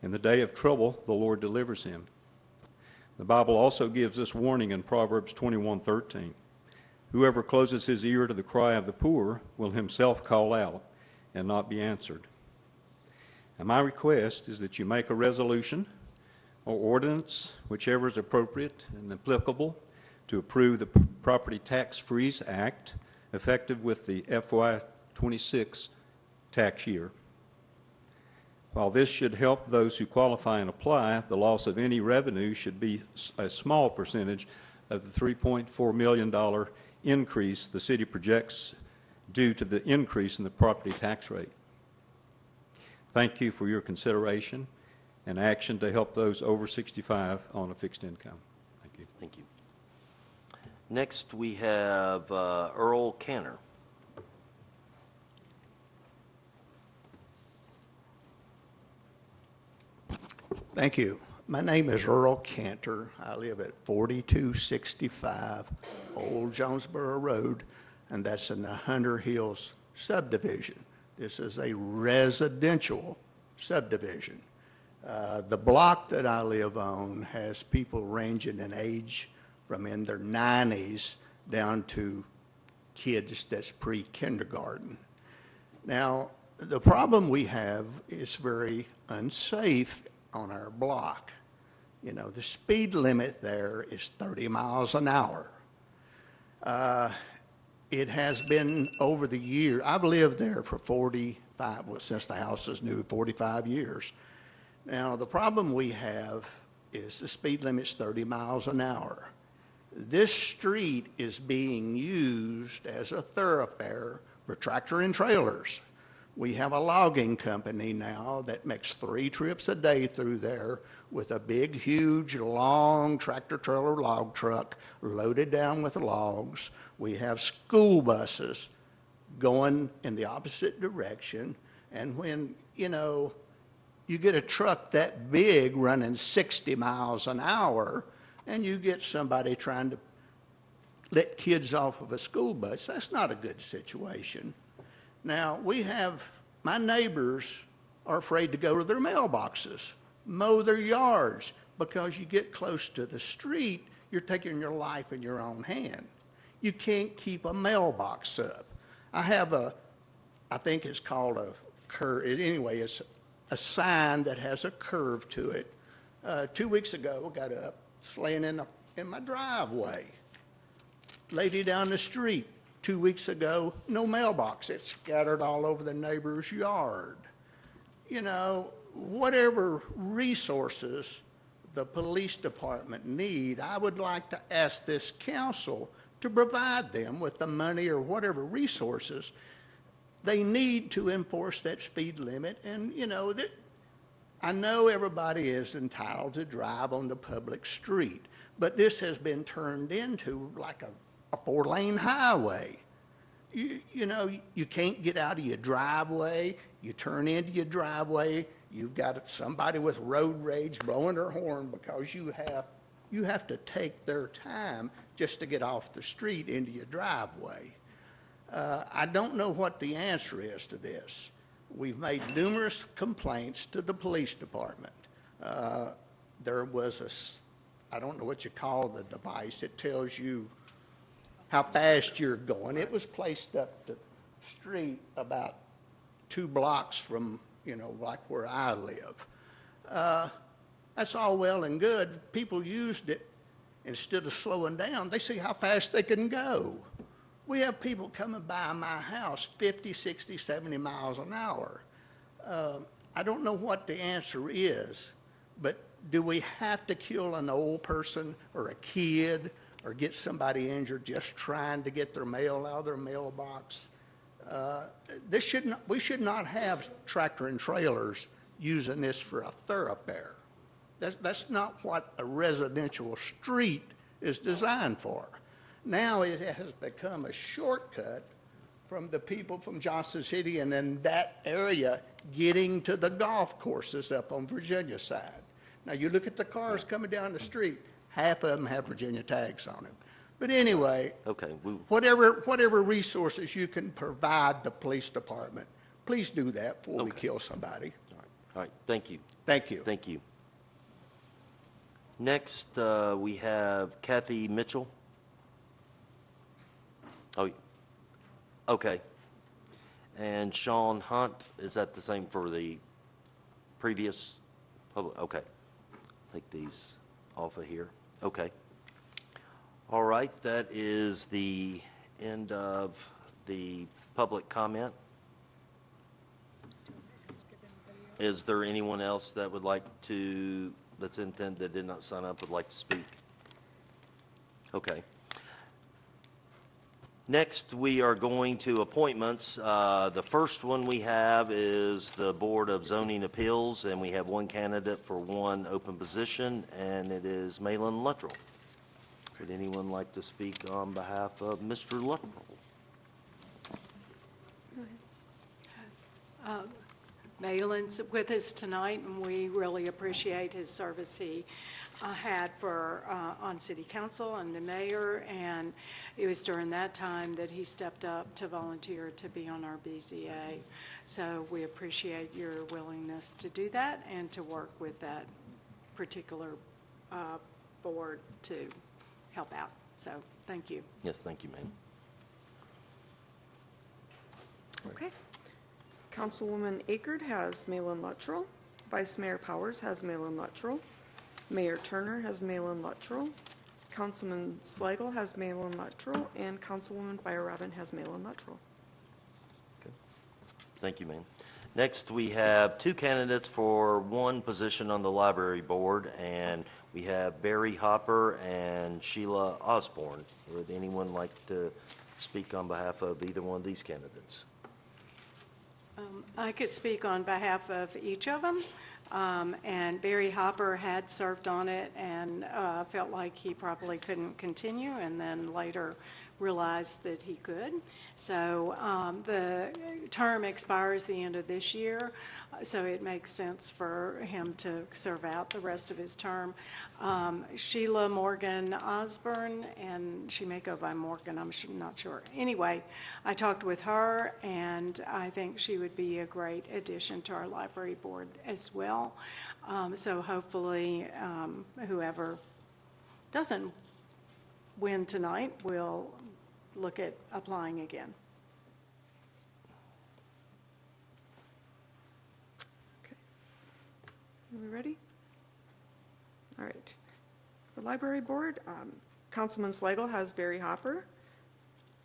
In the day of trouble, the Lord delivers him." The Bible also gives us warning in Proverbs 21:13. "Whoever closes his ear to the cry of the poor will himself call out and not be answered." And my request is that you make a resolution or ordinance, whichever is appropriate and applicable, to approve the Property Tax Freeze Act, effective with the FY26 tax year. While this should help those who qualify and apply, the loss of any revenue should be a small percentage of the $3.4 million increase the city projects due to the increase in the property tax rate. Thank you for your consideration and action to help those over 65 on a fixed income. Thank you. Thank you. Next, we have Earl Cantor. Thank you. My name is Earl Cantor. I live at 4265 Old Jonesboro Road, and that's in the Hunter Hills subdivision. This is a residential subdivision. The block that I live on has people ranging in age from in their 90s down to kids that's pre-kindergarten. Now, the problem we have is very unsafe on our block. You know, the speed limit there is 30 miles an hour. It has been over the year, I've lived there for 45, well, since the house is new, 45 years. Now, the problem we have is the speed limit's 30 miles an hour. This street is being used as a thoroughfare for tractor and trailers. We have a logging company now that makes 3 trips a day through there with a big, huge, long tractor-trailer log truck loaded down with logs. We have school buses going in the opposite direction. And when, you know, you get a truck that big running 60 miles an hour, and you get somebody trying to let kids off of a school bus, that's not a good situation. Now, my neighbors are afraid to go to their mailboxes, mow their yards, because you get close to the street, you're taking your life in your own hand. You can't keep a mailbox up. I have I think it's called a curve, anyway, it's a sign that has a curve to it. 2 weeks ago, I got up, it's laying in my driveway. Lady down the street, 2 weeks ago, no mailbox. It's scattered all over the neighbor's yard. You know, whatever resources the police department need, I would like to ask this council to provide them with the money or whatever resources they need to enforce that speed limit. And, you know, I know everybody is entitled to drive on the public street, but this has been turned into like a 4-lane highway. You know, you can't get out of your driveway. You turn into your driveway. You've got somebody with road rage blowing their horn because you have to take their time just to get off the street into your driveway. I don't know what the answer is to this. We've made numerous complaints to the police department. there was I don't know what you call the device. It tells you how fast you're going. It was placed up the street about 2 blocks from, like where I live. That's all well and good. People used it. Instead of slowing down, they see how fast they can go. We have people coming by my house 50, 60, 70 miles an hour. I don't know what the answer is, but do we have to kill an old person or a kid or get somebody injured just trying to get their mail out of their mailbox? We should not have tractor and trailers using this for a thoroughfare. That's not what a residential street is designed for. Now it has become a shortcut from the people from Johnson City and then that area getting to the golf courses up on Virginia side. Now you look at the cars coming down the street, half of them have Virginia tags on them. But anyway, Okay, whatever resources you can provide the police department, please do that before we kill somebody. all right, thank you. Thank you. Thank you. Next, we have Kathy Mitchell. Oh, okay. And Sean Hunt, is that the same for the previous public? Okay. Take these off of here. Okay. All right, that is the end of the public comment. Is there anyone else that would like to, that did not sign up, would like to speak? Okay. Next, we are going to appointments. The first one we have is the Board of Zoning Appeals, and we have one candidate for one open position, and it is Malin Luttrell. Would anyone like to speak on behalf of Mr. Luttrell? Malin's with us tonight, and we really appreciate his service he had on city council and the mayor, and it was during that time that he stepped up to volunteer to be on our BZA. So we appreciate your willingness to do that and to work with that particular board to help out. So thank you. Yes, thank you, ma'am. Okay. Councilwoman Akerd has Malin Luttrell. Vice Mayor Powers has Malin Luttrell. Mayor Turner has Malin Luttrell. Councilman Slagle has Malin Luttrell. And Councilwoman Feierabend has Malin Luttrell. Thank you, ma'am. Next, we have two candidates for one position on the library board, and we have Barry Hopper and Sheila Osborne. Would anyone like to speak on behalf of either one of these candidates? I could speak on behalf of each of them. And Barry Hopper had served on it and felt like he probably couldn't continue, and then later realized that he could. So the term expires the end of this year, so it makes sense for him to serve out the rest of his term. Sheila Morgan Osborne, and she may go by Morgan, I'm not sure. Anyway, I talked with her, and I think she would be a great addition to our library board as well. So hopefully, whoever doesn't win tonight will look at applying again. Okay. Are we ready? All right. For Library Board, Councilman Slagle has Barry Hopper.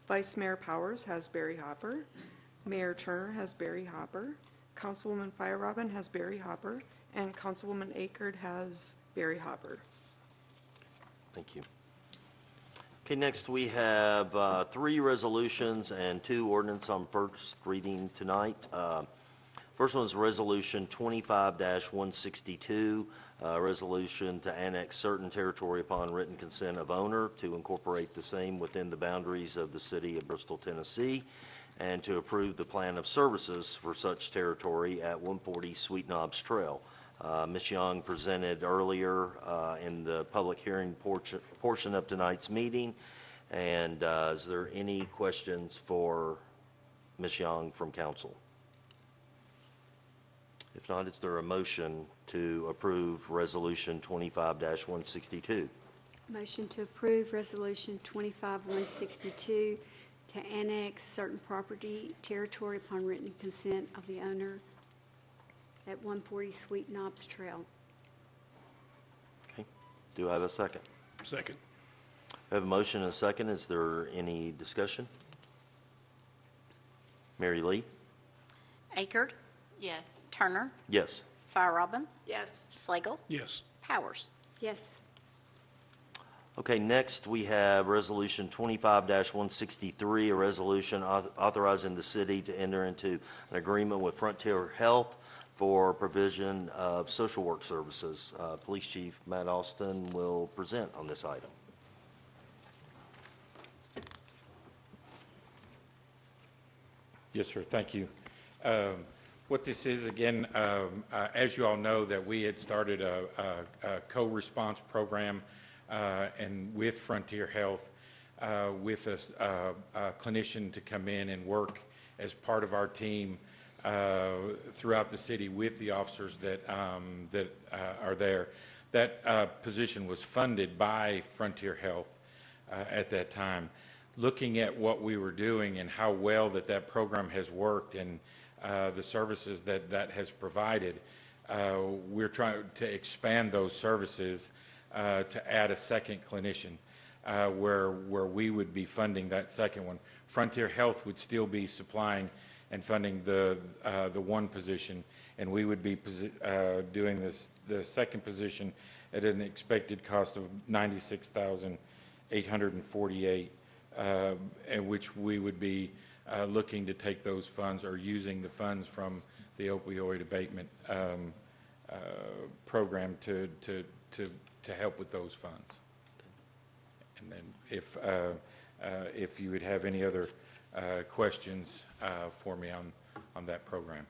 Vice Mayor Powers has Barry Hopper. Mayor Turner has Barry Hopper. Councilwoman Feierabend has Barry Hopper. And Councilwoman Akerd has Barry Hopper. Thank you. Okay, next we have 3 resolutions and 2 ordinance on first reading tonight. First one is Resolution 25-162, resolution to annex certain territory upon written consent of owner, to incorporate the same within the boundaries of the city of Bristol, Tennessee, and to approve the plan of services for such territory at 140 Sweet Knobs Trail. Ms. Young presented earlier in the public hearing portion of tonight's meeting. And is there any questions for Ms. Young from council? If not, is there a motion to approve Resolution 25-162? Motion to approve Resolution 25-162 to annex certain property territory upon written consent of the owner at 140 Sweet Knobs Trail. Okay. Do I have a second? Second. I have a motion and a second. Is there any discussion? Mary Lee? Akert, Yes. Turner, Yes. Firerobin, Yes. Slagle, Yes. Powers. Yes. Okay, next we have Resolution 25-163, a resolution authorizing the city to enter into an agreement with Frontier Health for provision of social work services. Police Chief Matt Austin will present on this item. Yes, sir. Thank you. What this is, again, as you all know, that we had started a co-response program and with Frontier Health, with a clinician to come in and work as part of our team throughout the city with the officers that are there. That position was funded by Frontier Health at that time. Looking at what we were doing and how well that program has worked and the services that has provided, we're trying to expand those services to add a second clinician where we would be funding that second one. Frontier Health would still be supplying and funding the one position, and we would be doing the second position at an expected cost of $96,848, in which we would be looking to take those funds or using the funds from the opioid abatement program to help with those funds. And then if you would have any other questions for me on that program.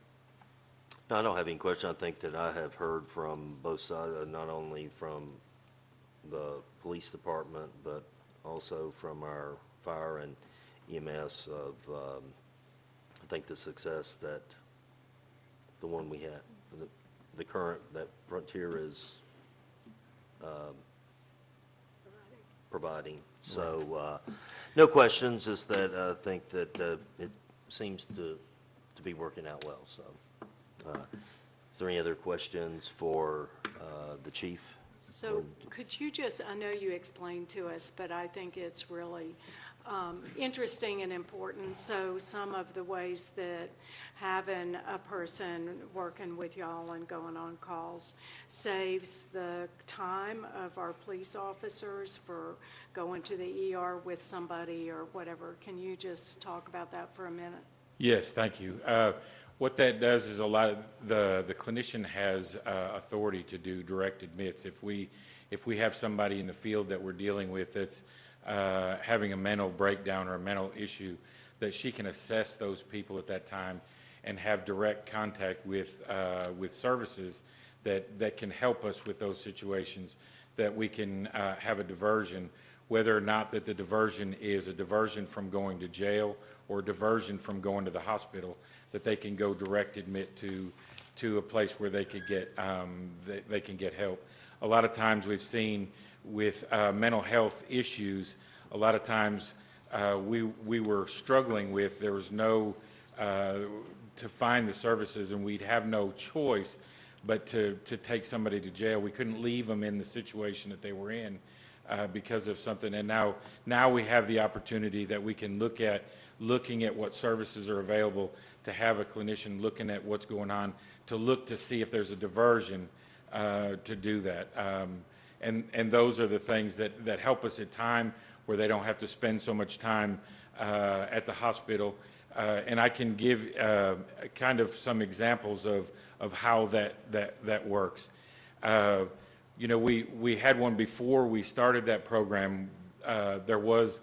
No, I don't have any question. I think that I have heard from both sides, not only from the police department, but also from our fire and EMS of, I think, the success that the one we had, the current, that Frontier is providing. So, no questions, just that I think that it seems to be working out well. So, is there any other questions for the chief? So could you just, I know you explained to us, but I think it's really interesting and important. So some of the ways that having a person working with y'all and going on calls saves the time of our police officers for going to the ER with somebody or whatever. Can you just talk about that for a minute? Yes, thank you. What that does is a lot of the clinician has authority to do direct admits. If we have somebody in the field that we're dealing with that's having a mental breakdown or a mental issue, that she can assess those people at that time and have direct contact with services that can help us with those situations, that we can have a diversion, whether or not that the diversion is a diversion from going to jail or a diversion from going to the hospital, that they can go direct admit to a place where they could get they can get help. A lot of times we've seen with mental health issues, a lot of times we were struggling with, there was no to find the services, and we'd have no choice but to take somebody to jail. We couldn't leave them in the situation that they were in because of something. And now we have the opportunity that we can looking at what services are available, to have a clinician looking at what's going on, to look to see if there's a diversion to do that. And those are the things that help us at time where they don't have to spend so much time at the hospital. And I can give kind of some examples of how that works. You know, we had one before we started that program. There was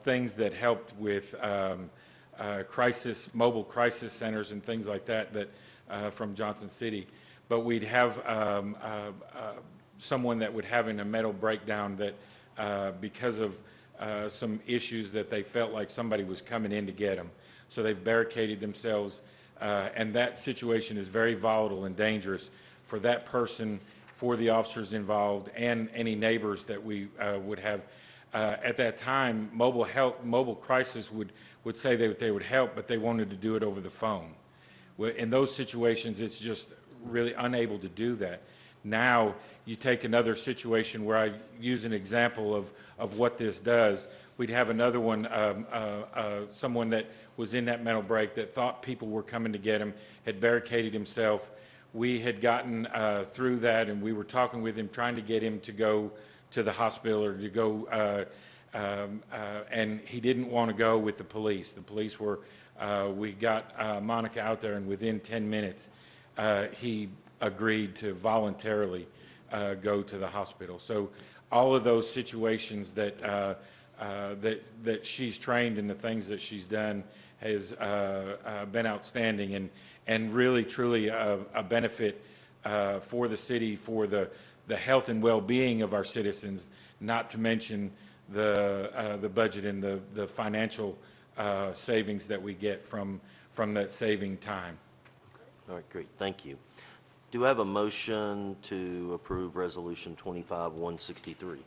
things that helped with mobile crisis centers and things like that from Johnson City. But we'd have someone that would have a mental breakdown that because of some issues that they felt like somebody was coming in to get them. So they've barricaded themselves And that situation is very volatile and dangerous for that person, for the officers involved, and any neighbors that we would have. At that time, mobile crisis would say that they would help, but they wanted to do it over the phone. Well, in those situations, it's just really unable to do that. Now, you take another situation where I use an example of what this does. We'd have another one, someone that was in that mental break that thought people were coming to get him, had barricaded himself. We had gotten through that, and we were talking with him, trying to get him to go to the hospital or to go, and he didn't want to go with the police. The police were, we got Monica out there, and within 10 minutes, he agreed to voluntarily go to the hospital. So all of those situations that she's trained in, the things that she's done, has been outstanding and really, truly a benefit for the city, for the health and well-being of our citizens, not to mention the budget and the financial savings that we get from that saving time. All right, great, thank you. Do I have a motion to approve Resolution 25-163?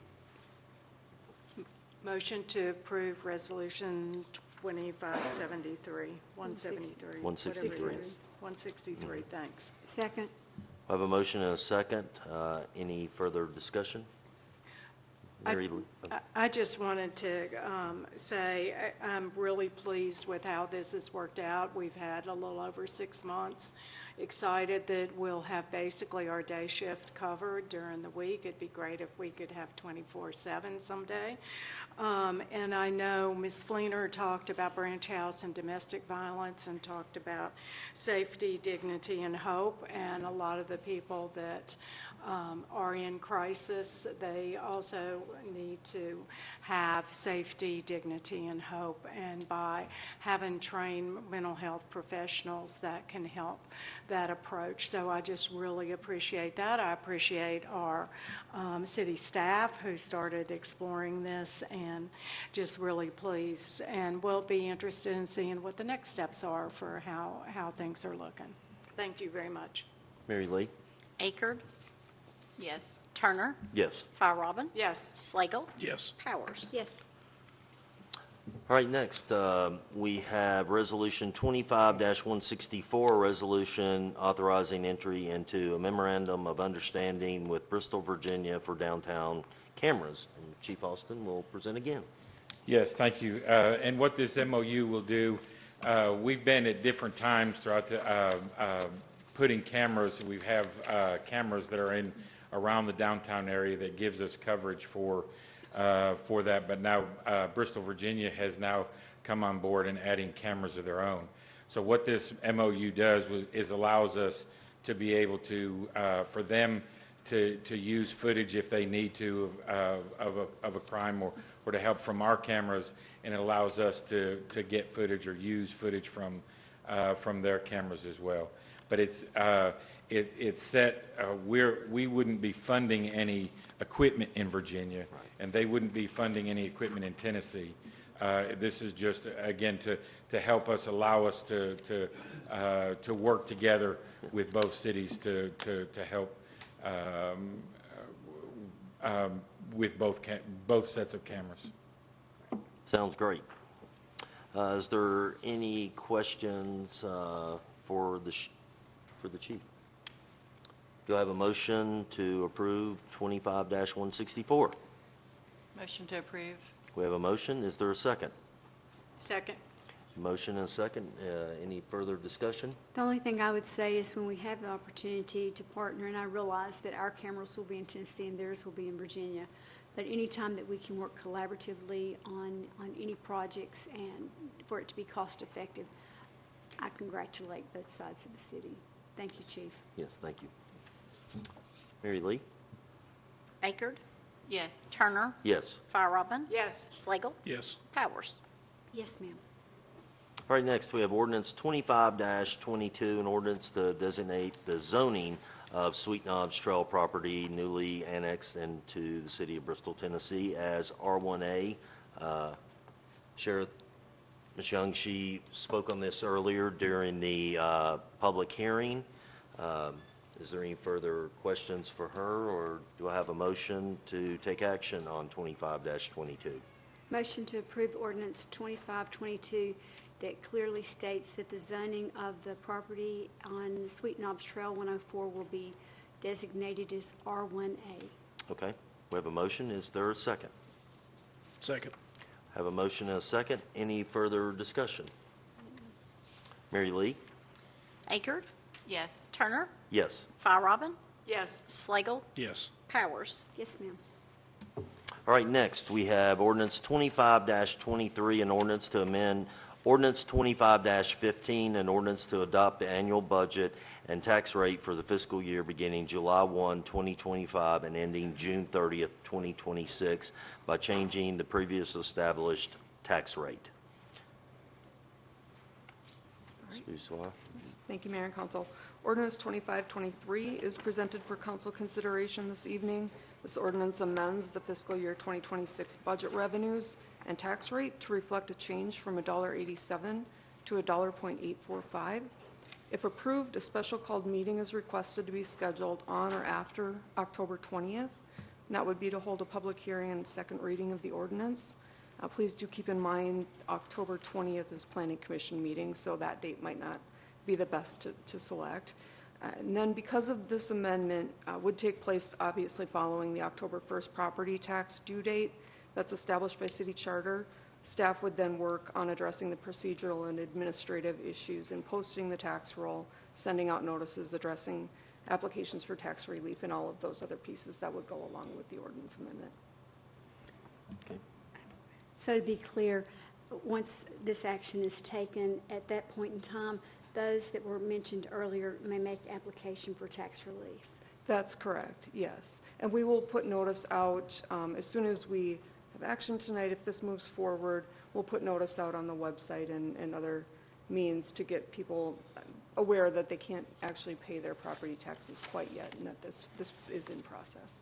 Motion to approve Resolution 2573, 173. 163. Whatever it is. 163, thanks. Second. I have a motion and a second. Any further discussion? Mary Lou? I just wanted to say I'm really pleased with how this has worked out. We've had a little over 6 months. Excited that we'll have basically our day shift covered during the week. It'd be great if we could have 24/7 someday. And I know Ms. Fleener talked about Branch House and domestic violence and talked about safety, dignity, and hope. And a lot of the people that are in crisis, they also need to have safety, dignity, and hope. And by having trained mental health professionals, that can help that approach. So I just really appreciate that. I appreciate our city staff who started exploring this, and just really pleased. And we'll be interested in seeing what the next steps are for how things are looking. Thank you very much. Mary Lee? Akerd? Yes. Turner? Yes. Firehobin? Yes. Slagle? Yes. Powers? Yes. All right, next, we have Resolution 25-164, a resolution authorizing entry into a memorandum of understanding with Bristol, Virginia for downtown cameras. And Chief Austin will present again. Yes, thank you. And what this MOU will do, we've been at different times throughout the putting cameras. We have cameras that are in around the downtown area that gives us coverage for that. But now Bristol, Virginia has now come on board and adding cameras of their own. So what this MOU does is allows us to be able to, for them to use footage if they need to of a crime or to help from our cameras, and it allows us to get footage or use footage from their cameras as well. But it's set, we wouldn't be funding any equipment in Virginia, and they wouldn't be funding any equipment in Tennessee. This is just, again, to help us, allow us to work together with both cities to help with both sets of cameras. Sounds great. Is there any questions for the chief? Do I have a motion to approve 25-164? Motion to approve. We have a motion. Is there a second? Second. Motion and a second. Any further discussion? The only thing I would say is when we have the opportunity to partner, and I realize that our cameras will be in Tennessee and theirs will be in Virginia, but any time that we can work collaboratively on any projects and for it to be cost effective, I congratulate both sides of the city. Thank you, Chief. Yes, thank you. Mary Lee? Akerd? Yes. Turner? Yes. Firehobin? Yes. Slagle? Yes. Powers? Yes, ma'am. All right, next we have ordinance 25-22, an ordinance to designate the zoning of Sweet Knobs Trail property newly annexed into the city of Bristol, Tennessee as R1A. Sheriff, Ms. Young, she spoke on this earlier during the public hearing. Is there any further questions for her, or do I have a motion to take action on 25-22? Motion to approve ordinance 2522 that clearly states that the zoning of the property on the Sweet Knobs Trail 104 will be designated as R1A. Okay, we have a motion. Is there a second? Second. Have a motion and a second. Any further discussion? Mary Lee? Akerd? Yes. Turner? Yes. Robin? Yes. Slagle? Yes. Powers? Yes, ma'am. All right, next, we have ordinance 25-23, an ordinance to amend ordinance 25-15, an ordinance to adopt the annual budget and tax rate for the fiscal year beginning July 1, 2025, and ending June 30th, 2026, by changing the previous established tax rate. Ms. Busoy? Thank you, Mayor and Council. Ordinance 2523 is presented for council consideration this evening. This ordinance amends the fiscal year 2026 budget revenues and tax rate to reflect a change from $1.87 to $1.845. If approved, a special called meeting is requested to be scheduled on or after October 20th, and that would be to hold a public hearing and second reading of the ordinance. Please do keep in mind October 20th is Planning Commission meeting, so that date might not be the best to select. And then because of this amendment would take place obviously following the October 1st property tax due date that's established by city charter, staff would then work on addressing the procedural and administrative issues in posting the tax roll, sending out notices, addressing applications for tax relief, and all of those other pieces that would go along with the ordinance amendment. So to be clear, once this action is taken, at that point in time, those that were mentioned earlier may make application for tax relief. That's correct, yes. And we will put notice out as soon as we have action tonight. If this moves forward, we'll put notice out on the website and other means to get people aware that they can't actually pay their property taxes quite yet, and that this is in process.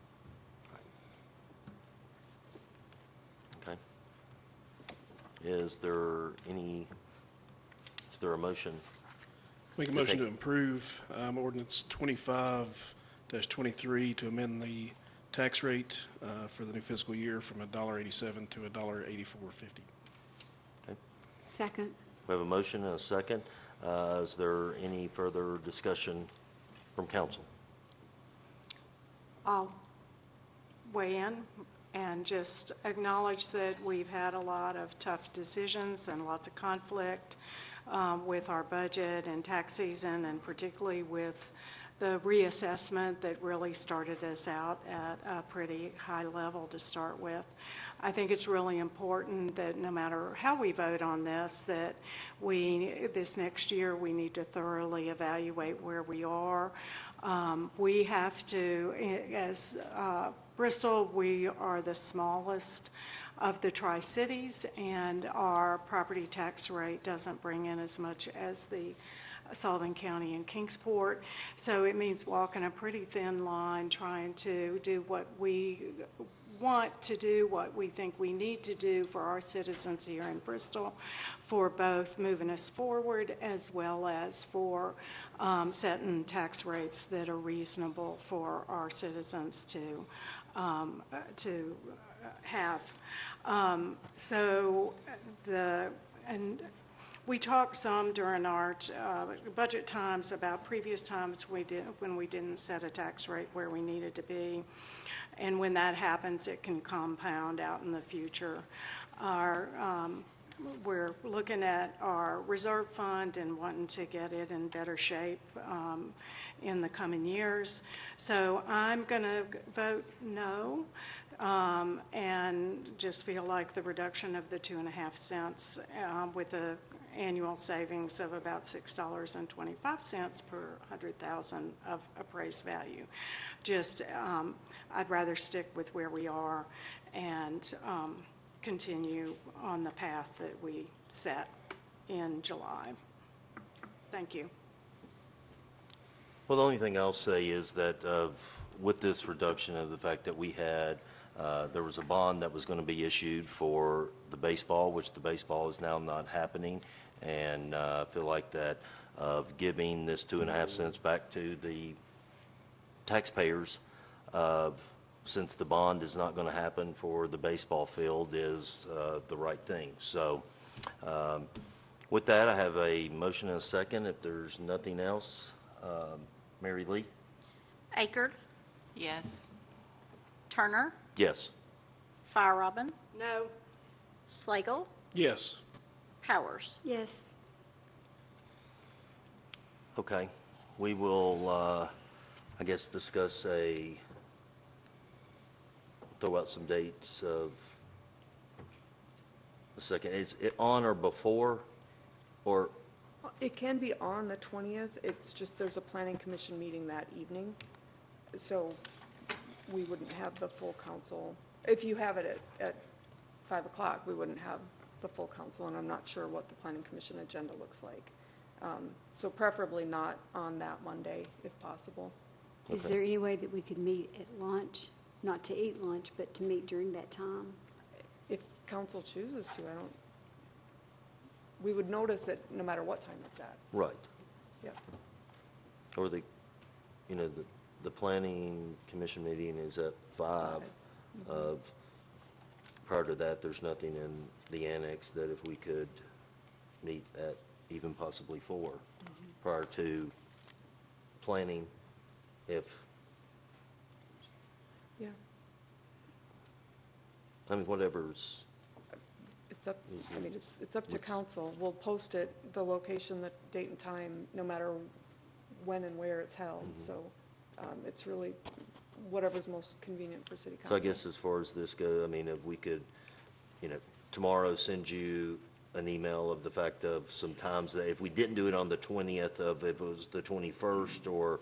Okay. Is there a motion? Make a motion to approve ordinance 25-23 to amend the tax rate for the new fiscal year from $1.87 to $1.8450. Okay. Second. We have a motion and a second. Is there any further discussion from council? I'll weigh in and just acknowledge that we've had a lot of tough decisions and lots of conflict with our budget and tax season, and particularly with the reassessment that really started us out at a pretty high level to start with. I think it's really important that no matter how we vote on this, that this next year, we need to thoroughly evaluate where we are. We have to, as Bristol, we are the smallest of the Tri-Cities, and our property tax rate doesn't bring in as much as the Sullivan County and Kingsport. So it means walking a pretty thin line trying to do what we want to do, what we think we need to do for our citizens here in Bristol, for both moving us forward as well as for setting tax rates that are reasonable for our citizens to have. And we talked some during our budget times about previous times when we didn't set a tax rate where we needed to be. And when that happens, it can compound out in the future. We're looking at our reserve fund and wanting to get it in better shape in the coming years. So I'm going to vote no, and just feel like the reduction of the 2.5 cents with the annual savings of about $6.25 per 100,000 of appraised value. Just, I'd rather stick with where we are and continue on the path that we set in July. Thank you. Well, the only thing I'll say is that with this reduction of the fact that we had There was a bond that was going to be issued for the baseball, which the baseball is now not happening. And I feel like that of giving this 2.5 cents back to the taxpayers, since the bond is not going to happen for the baseball field, is the right thing. So with that, I have a motion and a second. If there's nothing else, Mary Lee? Akerd, Yes. Turner, Yes. Firerobin, No. Slagle, Yes. Powers. Yes. Okay. We will, I guess, discuss throw out some dates of the second. Is it on or before, or? It can be on the 20th. It's just there's a planning commission meeting that evening. So we wouldn't have the full council. If you have it at 5 o'clock, we wouldn't have the full council, and I'm not sure what the planning commission agenda looks like. So preferably not on that Monday, if possible. Is there any way that we could meet at lunch? Not to eat lunch, but to meet during that time? If council chooses to, we would notice it no matter what time it's at. Right. Yeah. Or the planning commission meeting is at 5. Prior to that, there's nothing in the annex that if we could meet at even possibly 4 prior to planning, if, Yeah. I mean, whatever's, It's up, I mean, it's up to council. We'll post it, the location, the date and time, no matter when and where it's held. So it's really whatever's most convenient for city so council. I guess as far as this go, I mean, if we could, tomorrow send you an email of the fact of some times that if we didn't do it on the 20th of, if it was the 21st or,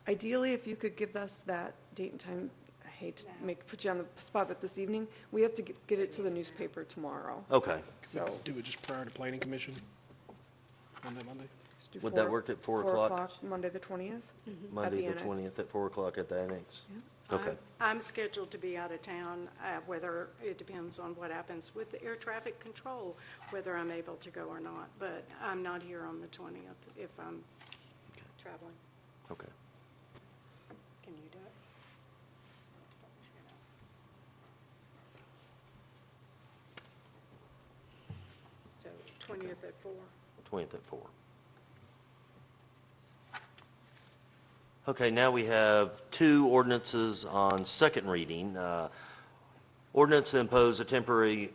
Ideally, if you could give us that date and time, I hate to put you on the spot, but this evening, we have to get it to the newspaper tomorrow. okay. So Do it just prior to planning commission on that Monday? let's do Would that work at 4 o'clock? Monday, the 20th? Monday the annex. 20th at 4 o'clock at the annex? Okay. I'm scheduled to be out of town, whether, it depends on what happens with the air traffic control, whether I'm able to go or not. But I'm not here on the 20th if I'm traveling. Okay. Can you do it? So 20th at 4. 20th at 4. Okay, now we have 2 ordinances on second reading. Ordinance to impose a temporary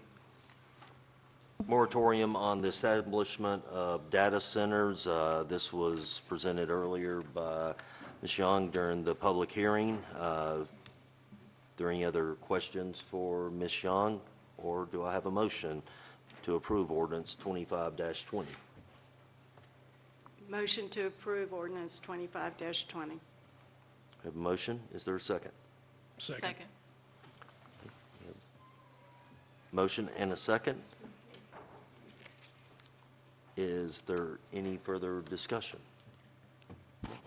moratorium on the establishment of data centers. This was presented earlier by Ms. Young during the public hearing. Are there any other questions for Ms. Young, or do I have a motion to approve ordinance 25-20? Motion to approve ordinance 25-20. Have a motion? Is there a second? Second. Motion and a second. Is there any further discussion?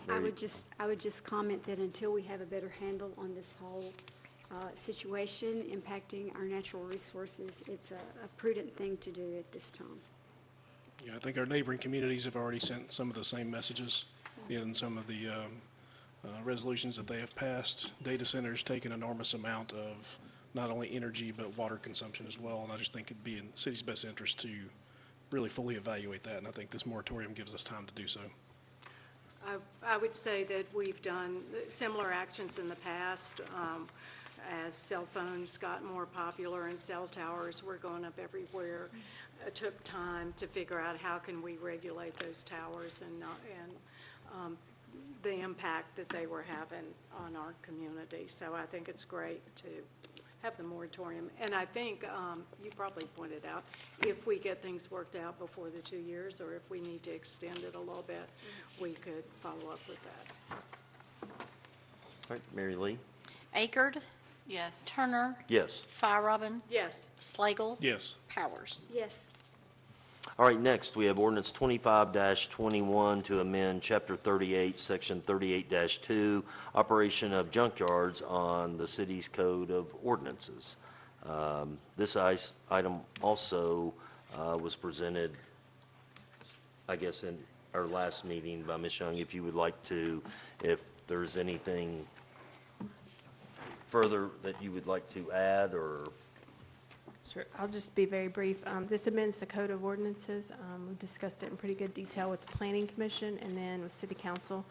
I would just comment that until we have a better handle on this whole situation impacting our natural resources, it's a prudent thing to do at this time. Yeah, I think our neighboring communities have already sent some of the same messages in some of the resolutions that they have passed. Data centers take an enormous amount of not only energy but water consumption as well, and I just think it'd be in the city's best interest to really fully evaluate that, and I think this moratorium gives us time to do so. I would say that we've done similar actions in the past. As cell phones got more popular and cell towers were going up everywhere, it took time to figure out how can we regulate those towers and the impact that they were having on our community. So I think it's great to have the moratorium. And I think you probably pointed out, if we get things worked out before the 2 years, or if we need to extend it a little bit, we could follow up with that. All right, Mary Lee? Akerd, Yes. Turner, Yes. Firerobin, Yes. Slagle, Yes. Powers. Yes. All right, next, we have ordinance 25-21 to amend Chapter 38, Section 38-2, operation of junkyards on the city's Code of Ordinances. This item also was presented, I guess, in our last meeting by Ms. Young. If you would like to, if there's anything further that you would like to add, or... Sure, I'll just be very brief. This amends the Code of Ordinances. We discussed it in pretty good detail with the Planning Commission and then with City Council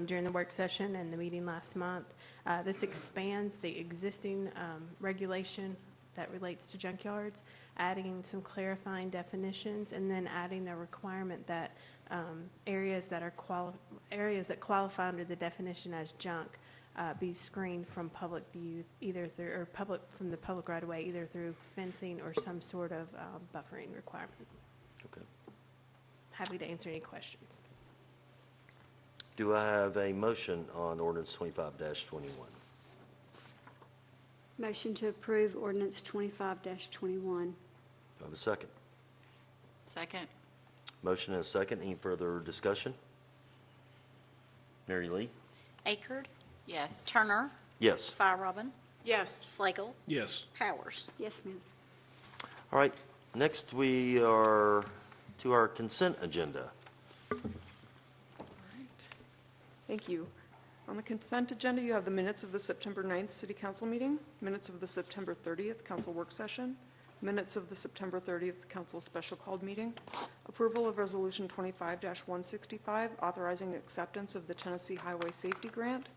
during the work session and the meeting last month. This expands the existing regulation that relates to junkyards, adding some clarifying definitions, and then adding a requirement that areas that qualify under the definition as junk be screened from public view, either through, or from the public right of way, either through fencing or some sort of buffering requirement. Okay. Happy to answer any questions. Do I have a motion on ordinance 25-21? Motion to approve ordinance 25-21. Do I have a second? Second. Motion and a second. Any further discussion? Mary Lee? Akerd? Yes. Turner? Yes. Firerobin? Yes. Slagle? Yes. Powers? Yes, ma'am. All right, next we are to our consent agenda. Thank you. On the consent agenda, you have the minutes of the September 9th City Council meeting, minutes of the September 30th Council work session, minutes of the September 30th Council special called meeting, approval of Resolution 25-165, authorizing acceptance of the Tennessee Highway Safety Grant,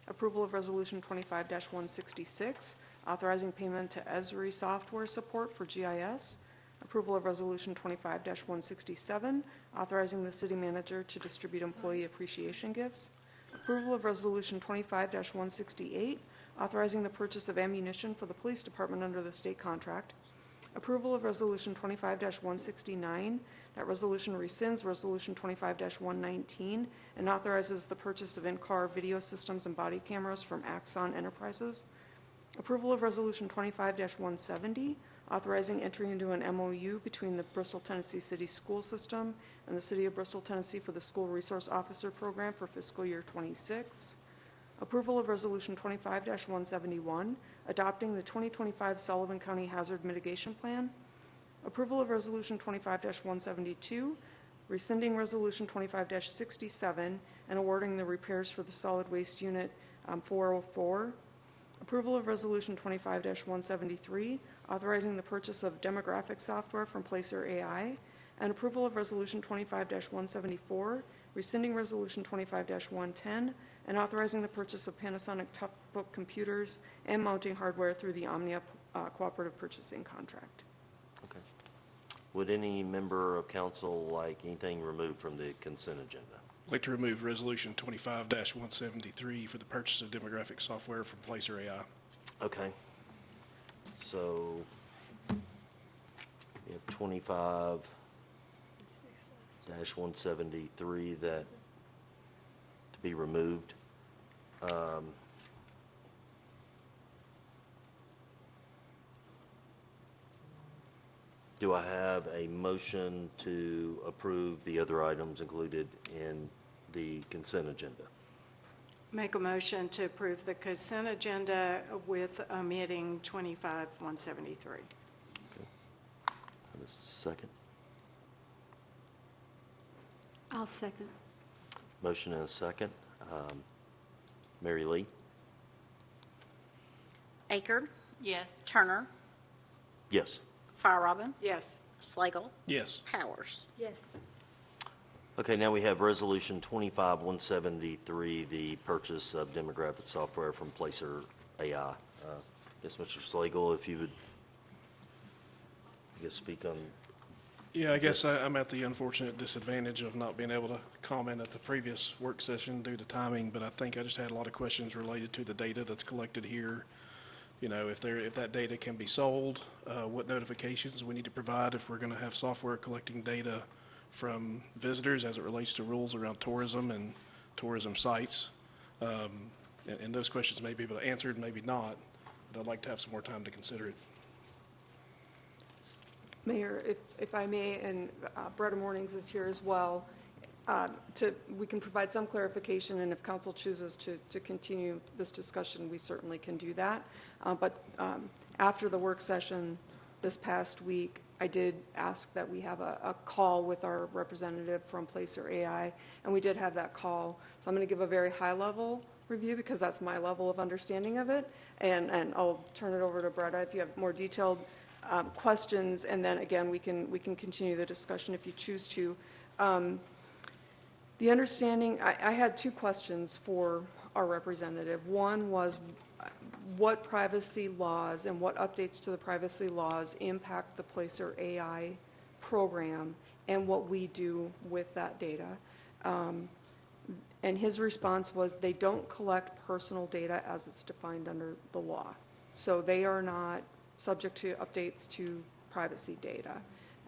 approval of Resolution 25-166, authorizing payment to Esri Software Support for GIS, approval of Resolution 25-167, authorizing the city manager to distribute employee appreciation gifts, approval of Resolution 25-168, authorizing the purchase of ammunition for the police department under the state contract, approval of Resolution 25-169, that resolution rescinds Resolution 25-119 and authorizes the purchase of in-car video systems and body cameras from Axon Enterprises, approval of Resolution 25-170, authorizing entry into an MOU between the Bristol, Tennessee City School System and the City of Bristol, Tennessee for the School Resource Officer Program for fiscal year '26. Approval of Resolution 25-171, adopting the 2025 Sullivan County Hazard Mitigation Plan. Approval of Resolution 25-172, rescinding Resolution 25-67 and awarding the repairs for the Solid Waste Unit 404. Approval of Resolution 25-173, authorizing the purchase of demographic software from Placer AI, and approval of Resolution 25-174, rescinding Resolution 25-110, and authorizing the purchase of Panasonic Toughbook computers and mounting hardware through the Omnia Cooperative Purchasing Contract. Okay. Would any member of council like anything removed from the consent agenda? I'd like to remove Resolution 25-173 for the purchase of demographic software from Placer AI. Okay. So, we have 25-173 that to be removed. Do I have a motion to approve the other items included in the consent agenda? Make a motion to approve the consent agenda with omitting 25-173. Okay. Have a second? I'll second. Motion and a second. Mary Lee? Akerd? Yes. Turner? Yes. Firerobin? Yes. Slagle? Yes. Powers? Yes. Okay, now we have Resolution 25-173, the purchase of demographic software from Placer AI. Yes, Mr. Slagle, if you would, I guess, speak on. Yeah, I guess I'm at the unfortunate disadvantage of not being able to comment at the previous work session due to timing, but I think I just had a lot of questions related to the data that's collected here. You know, if that data can be sold, what notifications we need to provide if we're going to have software collecting data from visitors as it relates to rules around tourism and tourism sites. And those questions may be able to answer, maybe not, but I'd like to have some more time to consider it. Mayor, if I may, and Bretta Mornings is here as well, we can provide some clarification, and if council chooses to continue this discussion, we certainly can do that. But after the work session this past week, I did ask that we have a call with our representative from Placer AI, and we did have that call. So I'm going to give a very high-level review because that's my level of understanding of it, and I'll turn it over to Bretta if you have more detailed questions, and then again, we can continue the discussion if you choose to. The understanding, I had two questions for our representative. One was what privacy laws and what updates to the privacy laws impact the Placer AI program and what we do with that data. And his response was they don't collect personal data as it's defined under the law. So they are not subject to updates to privacy data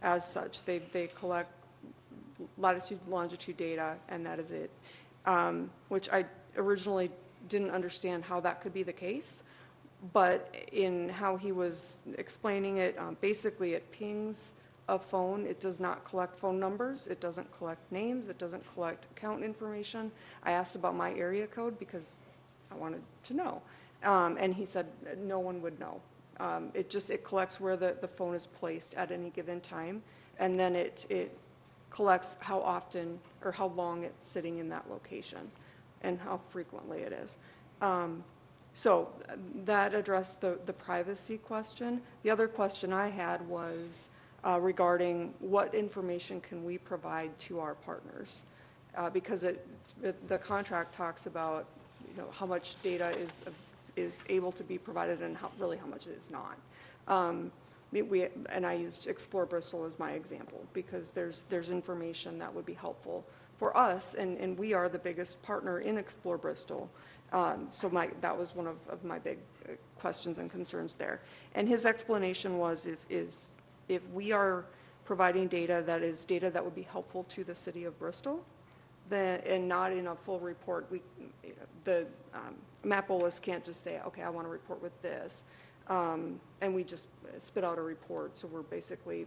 as such. They collect latitude, longitude data, and that is it, which I originally didn't understand how that could be the case. But in how he was explaining it, basically it pings a phone. It does not collect phone numbers. It doesn't collect names. It doesn't collect account information. I asked about my area code because I wanted to know. And he said no one would know. It collects where the phone is placed at any given time, and then it collects how often or how long it's sitting in that location and how frequently it is. So that addressed the privacy question. The other question I had was regarding what information can we provide to our partners, because the contract talks about how much data is able to be provided and how much it is not. And I used Explore Bristol as my example because there's information that would be helpful for us, and we are the biggest partner in Explore Bristol. So that was one of my big questions and concerns there. And his explanation was if we are providing data that would be helpful to the city of Bristol, then, and not in a full report, the Mapolis can't just say, okay, I want to report with this. And we just spit out a report, so we're basically,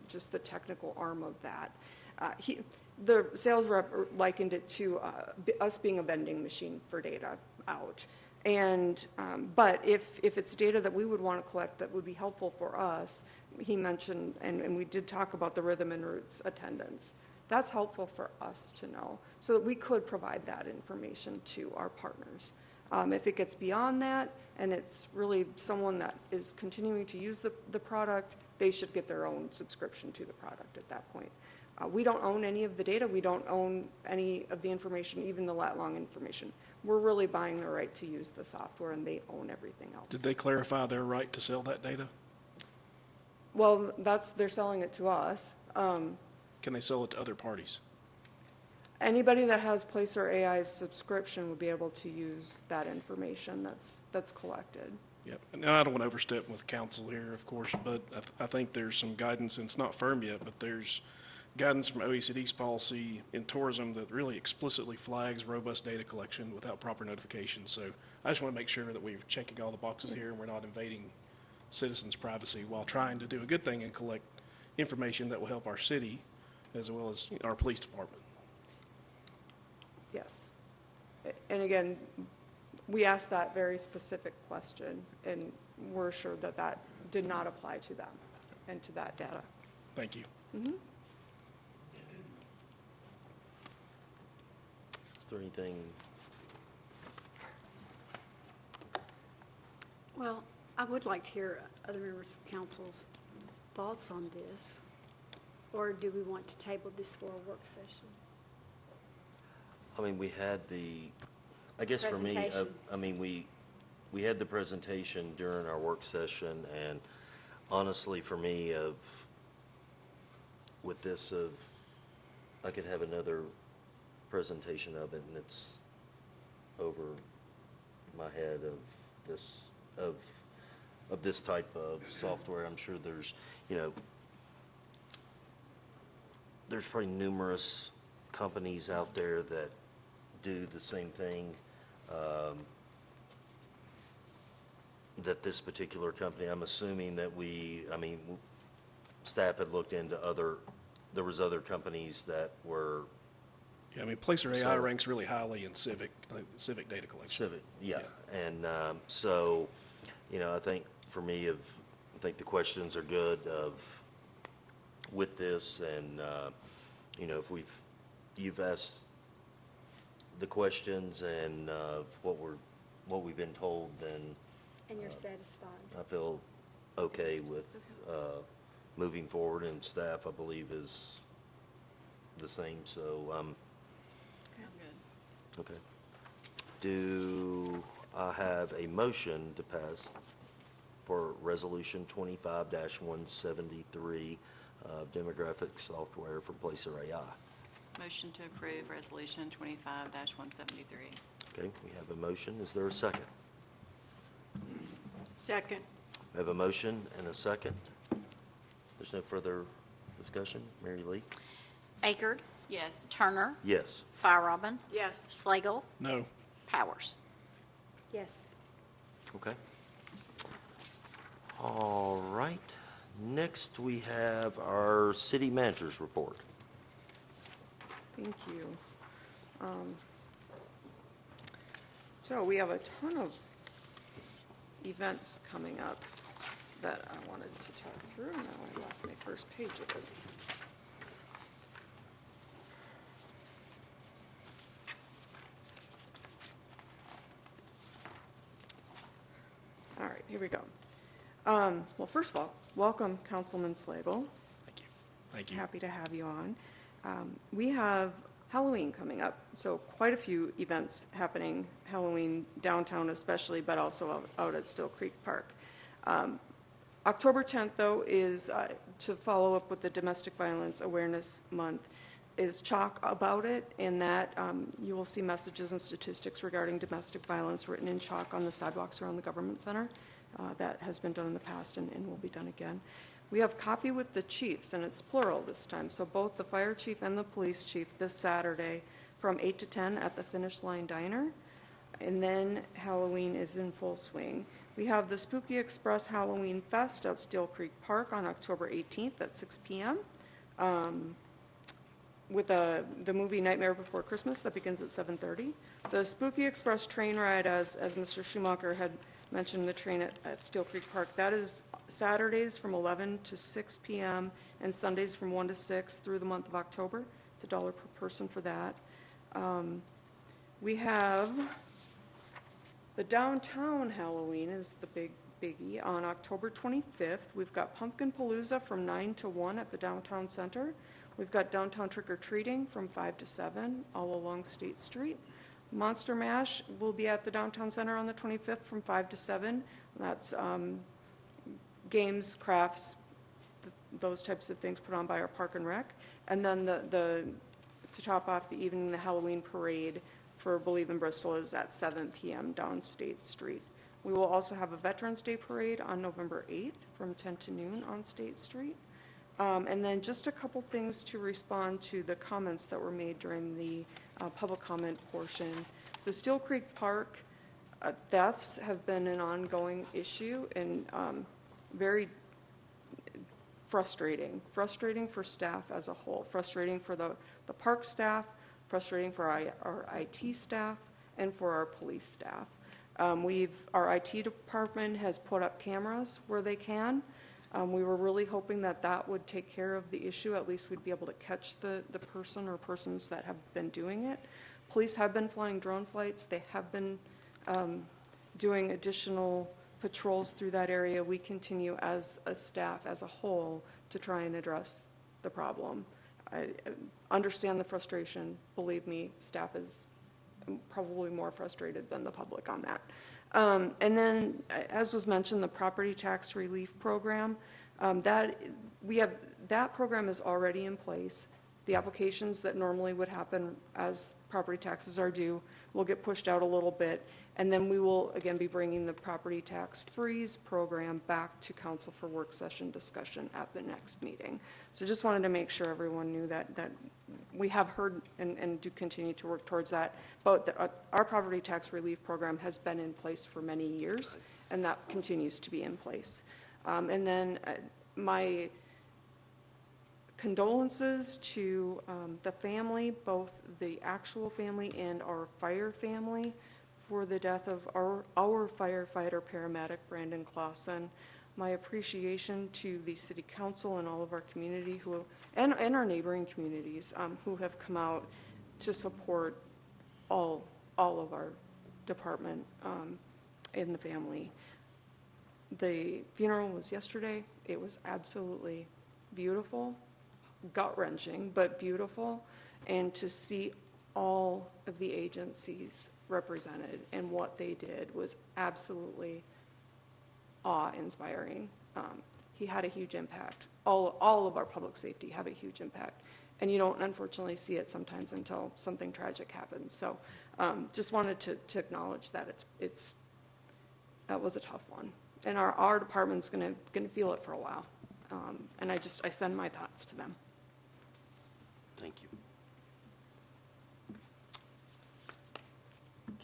just the technical arm of that. The sales rep likened it to us being a vending machine for data out. And, but if it's data that we would want to collect that would be helpful for us, he mentioned, and we did talk about the Rhythm and Roots attendance. That's helpful for us to know so that we could provide that information to our partners. If it gets beyond that and it's really someone that is continuing to use the product, they should get their own subscription to the product at that point. We don't own any of the data. We don't own any of the information, even the lat-long information. We're really buying the right to use the software, and they own everything else. Did they clarify their right to sell that data? Well, they're selling it to us. Can they sell it to other parties? Anybody that has Placer AI's subscription would be able to use that information that's collected. Yep. And I don't want to overstep with council here, of course, but I think there's some guidance, and it's not firm yet, but there's guidance from OECD's policy in tourism that really explicitly flags robust data collection without proper notification. So I just want to make sure that we're checking all the boxes here and we're not invading citizens' privacy while trying to do a good thing and collect information that will help our city as well as our police department. Yes. And again, we asked that very specific question, and we're assured that that did not apply to them and to that data. Thank you. Mm-hmm. Is there anything? Well, I would like to hear other members of council's thoughts on this. Or do we want to table this for a work session? I mean, we had I guess for me, Presentation. I mean, we had the presentation during our work session, and honestly, for me, I could have another presentation of it, and it's over my head of this type of software. I'm sure there's probably numerous companies out there that do the same thing that this particular company. I'm assuming that staff had looked into there was other companies that were Yeah, I mean, Placer AI So- ranks really highly in civic data collection. civic, yeah. And so, I think for me, I think the questions are good with this, and, if you've asked the questions and what we've been told, then And you're satisfied? I feel okay with moving forward, and staff, I believe, is the same, so, okay. Do I have a motion to pass for Resolution 25-173, demographic software for Placer AI? Motion to approve Resolution 25-173. Okay, we have a motion. Is there a second? Second. We have a motion and a second. There's no further discussion. Mary Lee? Akerd? Yes. Turner? Yes. Firerobin? Yes. Slagle? No. Powers? Yes. Okay. All right. Next, we have our city manager's report. Thank you. So we have a ton of events coming up that I wanted to talk through. Now I lost my first page of it. All right, here we go. Well, first of all, welcome, Councilman Slagle. Thank you. Thank you. Happy to have you on. We have Halloween coming up, so quite a few events happening, Halloween downtown especially, but also out at Still Creek Park. October 10th, though, is, to follow up with the Domestic Violence Awareness Month, is chalk about it, in that you will see messages and statistics regarding domestic violence written in chalk on the sidewalks around the government center. That has been done in the past and will be done again. We have Coffee with the Chiefs, and it's plural this time, so both the fire chief and the police chief this Saturday from 8 to 10 at the Finish Line Diner. And then Halloween is in full swing. We have the Spooky Express Halloween Fest at Steel Creek Park on October 18th at 6 p.m. With the movie Nightmare Before Christmas that begins at 7:30. The Spooky Express train ride, as Mr. Schumacher had mentioned, the train at Steel Creek Park, that is Saturdays from 11 to 6 p.m. and Sundays from 1 to 6 through the month of October. It's $1 per person for that. We have the downtown Halloween is the biggie. On October 25th, we've got Pumpkin Palooza from 9 to 1 at the downtown center. We've got downtown trick-or-treating from 5 to 7 all along State Street. Monster Mash will be at the downtown center on the 25th from 5 to 7. That's games, crafts, those types of things put on by our Park and Rec. And then to top off the evening, the Halloween parade for Believe in Bristol is at 7 p.m. down State Street. We will also have a Veterans Day parade on November 8th from 10 to noon on State Street. And then just a couple things to respond to the comments that were made during the public comment portion. The Steel Creek Park thefts have been an ongoing issue and very frustrating for staff as a whole, frustrating for the park staff, frustrating for our IT staff, and for our police staff. Our IT department has put up cameras where they can. We were really hoping that would take care of the issue. At least we'd be able to catch the person or persons that have been doing it. Police have been flying drone flights. They have been doing additional patrols through that area. We continue as a staff, as a whole, to try and address the problem. I understand the frustration. Believe me, staff is probably more frustrated than the public on that. And then, as was mentioned, the property tax relief program, that program is already in place. The applications that normally would happen as property taxes are due will get pushed out a little bit, and then we will again be bringing the property tax freeze program back to council for work session discussion at the next meeting. So just wanted to make sure everyone knew that we have heard and do continue to work towards that. But our property tax relief program has been in place for many years, and that continues to be in place. And then my Condolences to the family, both the actual family and our fire family, for the death of our firefighter paramedic, Brandon Clausen. My appreciation to the city council and all of our community and our neighboring communities who have come out to support all of our department and the family. The funeral was yesterday. It was absolutely beautiful, gut-wrenching, but beautiful. And to see all of the agencies represented and what they did was absolutely awe-inspiring. He had a huge impact. All of our public safety have a huge impact. And you don't unfortunately see it sometimes until something tragic happens. So just wanted to acknowledge that that was a tough one. And our department's gonna feel it for a while. And I send my thoughts to them. Thank you.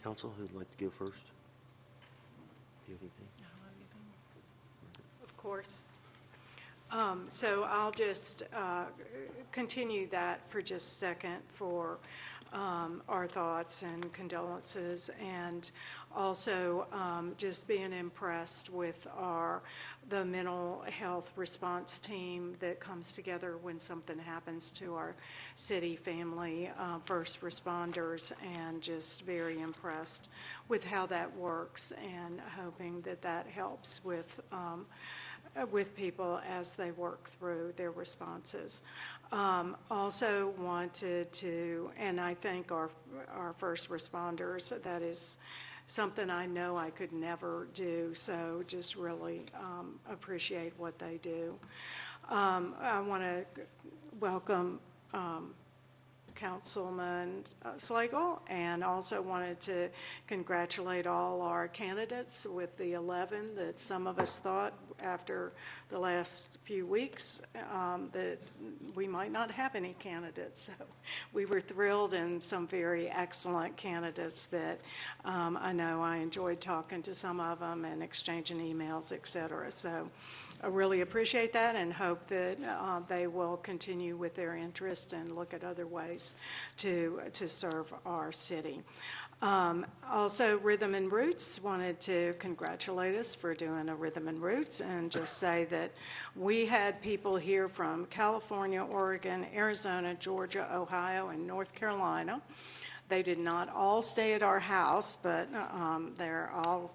Council, who'd like to go first? Do you have anything? Of course. So I'll just continue that for just a second for our thoughts and condolences, and also just being impressed with the mental health response team that comes together when something happens to our city family, first responders, and just very impressed with how that works, and hoping that helps with people as they work through their responses. Also wanted to, and I thank our first responders. That is something I know I could never do, so just really appreciate what they do. I want to welcome Councilman Slagle, and also wanted to congratulate all our candidates with the 11 that some of us thought after the last few weeks that we might not have any candidates. So we were thrilled, and some very excellent candidates that I know I enjoyed talking to some of them and exchanging emails, et cetera. So I really appreciate that and hope that they will continue with their interest and look at other ways to serve our city. Also, Rhythm and Roots wanted to congratulate us for doing a Rhythm and Roots, and just say that we had people here from California, Oregon, Arizona, Georgia, Ohio, and North Carolina. They did not all stay at our house, but they're all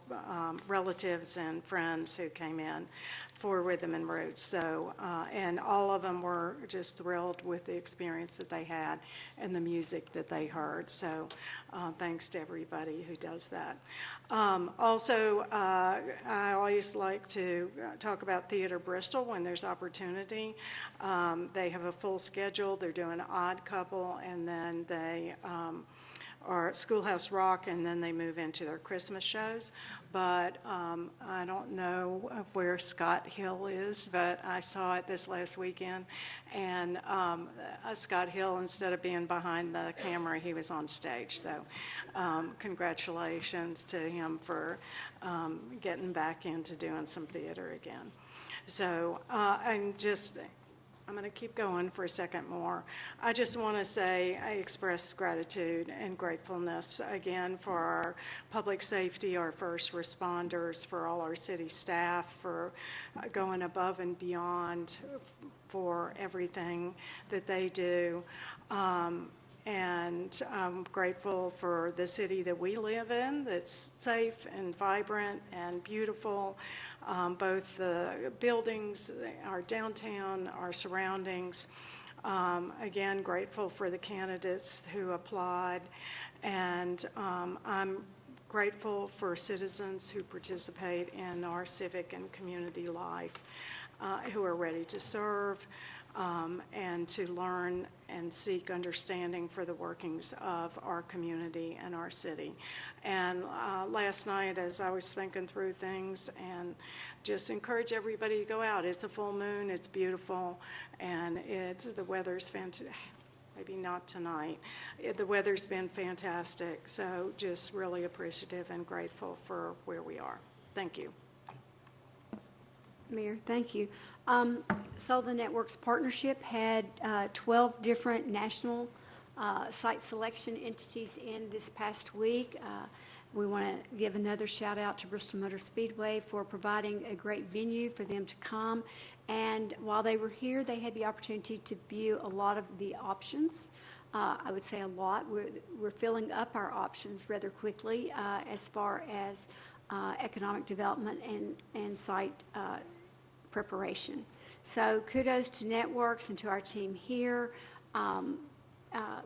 relatives and friends who came in for Rhythm and Roots. So, and all of them were just thrilled with the experience that they had and the music that they heard. So thanks to everybody who does that. Also, I always like to talk about Theater Bristol when there's opportunity. They have a full schedule. They're doing Odd Couple, and then they are Schoolhouse Rock, and then they move into their Christmas shows. But I don't know where Scott Hill is, but I saw it this last weekend. And Scott Hill, instead of being behind the camera, he was on stage. So congratulations to him for getting back into doing some theater again. So I'm going to keep going for a second more. I just want to say I express gratitude and gratefulness again for our public safety, our first responders, for all our city staff, for going above and beyond for everything that they do. And I'm grateful for the city that we live in, that's safe and vibrant and beautiful. Both the buildings, our downtown, our surroundings. Again, grateful for the candidates who applied. And I'm grateful for citizens who participate in our civic and community life, who are ready to serve. And to learn and seek understanding for the workings of our community and our city. And last night, as I was thinking through things, and just encourage everybody to go out. It's a full moon, it's beautiful, and the weather's fantastic. Maybe not tonight. The weather's been fantastic, so just really appreciative and grateful for where we are. Thank you. Mayor, thank you. Sullivan Networks Partnership had 12 different national site selection entities in this past week. We want to give another shout out to Bristol Motor Speedway for providing a great venue for them to come. And while they were here, they had the opportunity to view a lot of the options. I would say a lot. We're filling up our options rather quickly as far as economic development and site preparation. So kudos to Networks and to our team here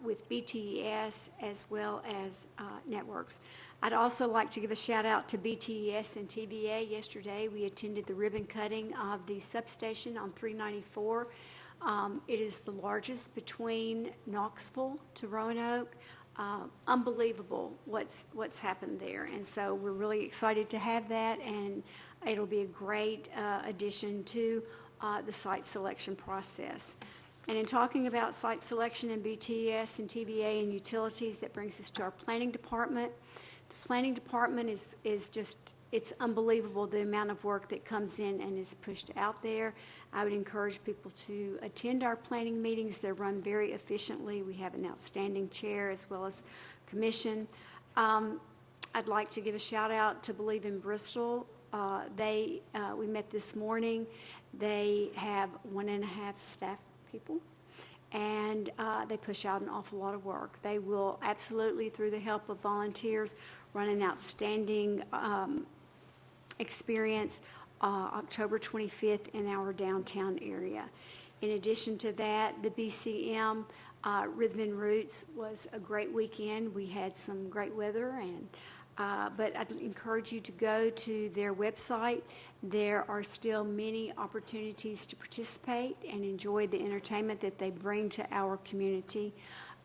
with BTES as well as Networks. I'd also like to give a shout out to BTES and TVA. Yesterday we attended the ribbon cutting of the substation on 394. It is the largest between Knoxville to Roanoke. Unbelievable what's happened there, and so we're really excited to have that, and it'll be a great addition to the site selection process. And in talking about site selection and BTS and TVA and utilities, that brings us to our planning department. The planning department is just, it's unbelievable the amount of work that comes in and is pushed out there. I would encourage people to attend our planning meetings. They're run very efficiently. We have an outstanding chair as well as commission. I'd like to give a shout out to Believe in Bristol. We met this morning. They have 1.5 staff people, and they push out an awful lot of work. They will absolutely, through the help of volunteers, run an outstanding experience October 25th in our downtown area. In addition to that, the BCM Rhythm and Roots was a great weekend. We had some great weather, but I'd encourage you to go to their website. There are still many opportunities to participate and enjoy the entertainment that they bring to our community.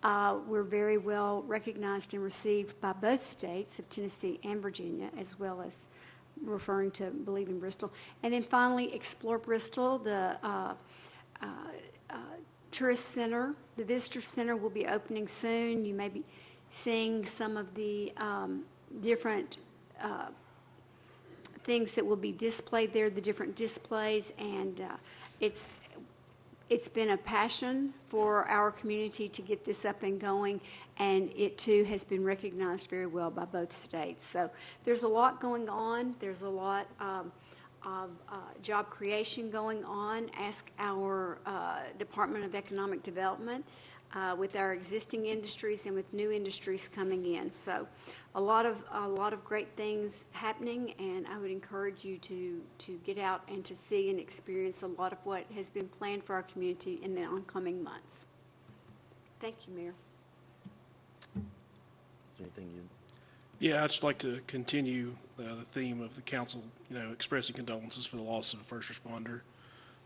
We're very well recognized and received by both states of Tennessee and Virginia, as well as referring to Believe in Bristol. And then finally, Explore Bristol, the tourist center, the visitor center will be opening soon. You may be seeing some of the different things that will be displayed there, the different displays, and it's been a passion for our community to get this up and going, and it too has been recognized very well by both states. So there's a lot going on. There's a lot of job creation going on. Ask our Department of Economic Development with our existing industries and with new industries coming in. So a lot of great things happening, and I would encourage you to get out and to see and experience a lot of what has been planned for our community in the oncoming months. Thank you, Mayor. Anything you? Yeah, I'd just like to continue the theme of the council, expressing condolences for the loss of a first responder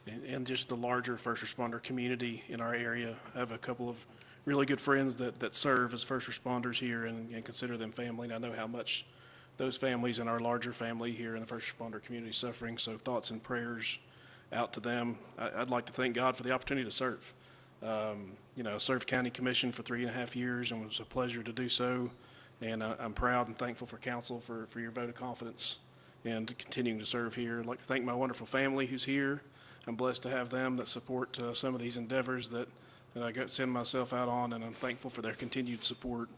and just the larger first responder community in our area. I have a couple of really good friends that serve as first responders here and consider them family, and I know how much those families and our larger family here in the first responder community are suffering, so thoughts and prayers out to them. I'd like to thank God for the opportunity to serve. Served county commission for 3.5 years, and it was a pleasure to do so. And I'm proud and thankful for council for your vote of confidence and continuing to serve here. I'd like to thank my wonderful family who's here. I'm blessed to have them that support some of these endeavors that I got to send myself out on, and I'm thankful for their continued support.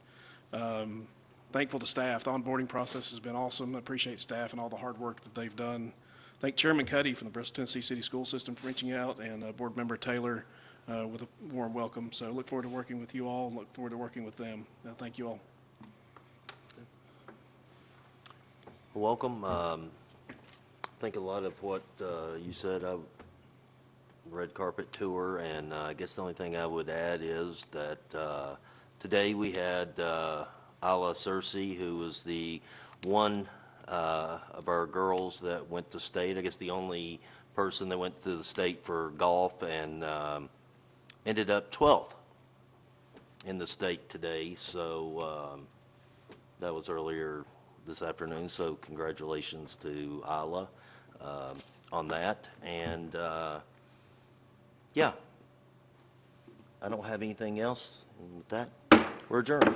Thankful to staff. The onboarding process has been awesome. I appreciate staff and all the hard work that they've done. Thank Chairman Cuddy from the Bristol, Tennessee City School System for reaching out, and Board Member Taylor with a warm welcome. So look forward to working with you all and look forward to working with them. Thank you all. Welcome. I think a lot of what you said, red carpet tour, and I guess the only thing I would add is that today we had Ala Cersei, who was the one of our girls that went to state, I guess the only person that went to the state for golf, and ended up 12th in the state today. So that was earlier this afternoon, so congratulations to Ala on that. And yeah, I don't have anything else. And with that, we're adjourned.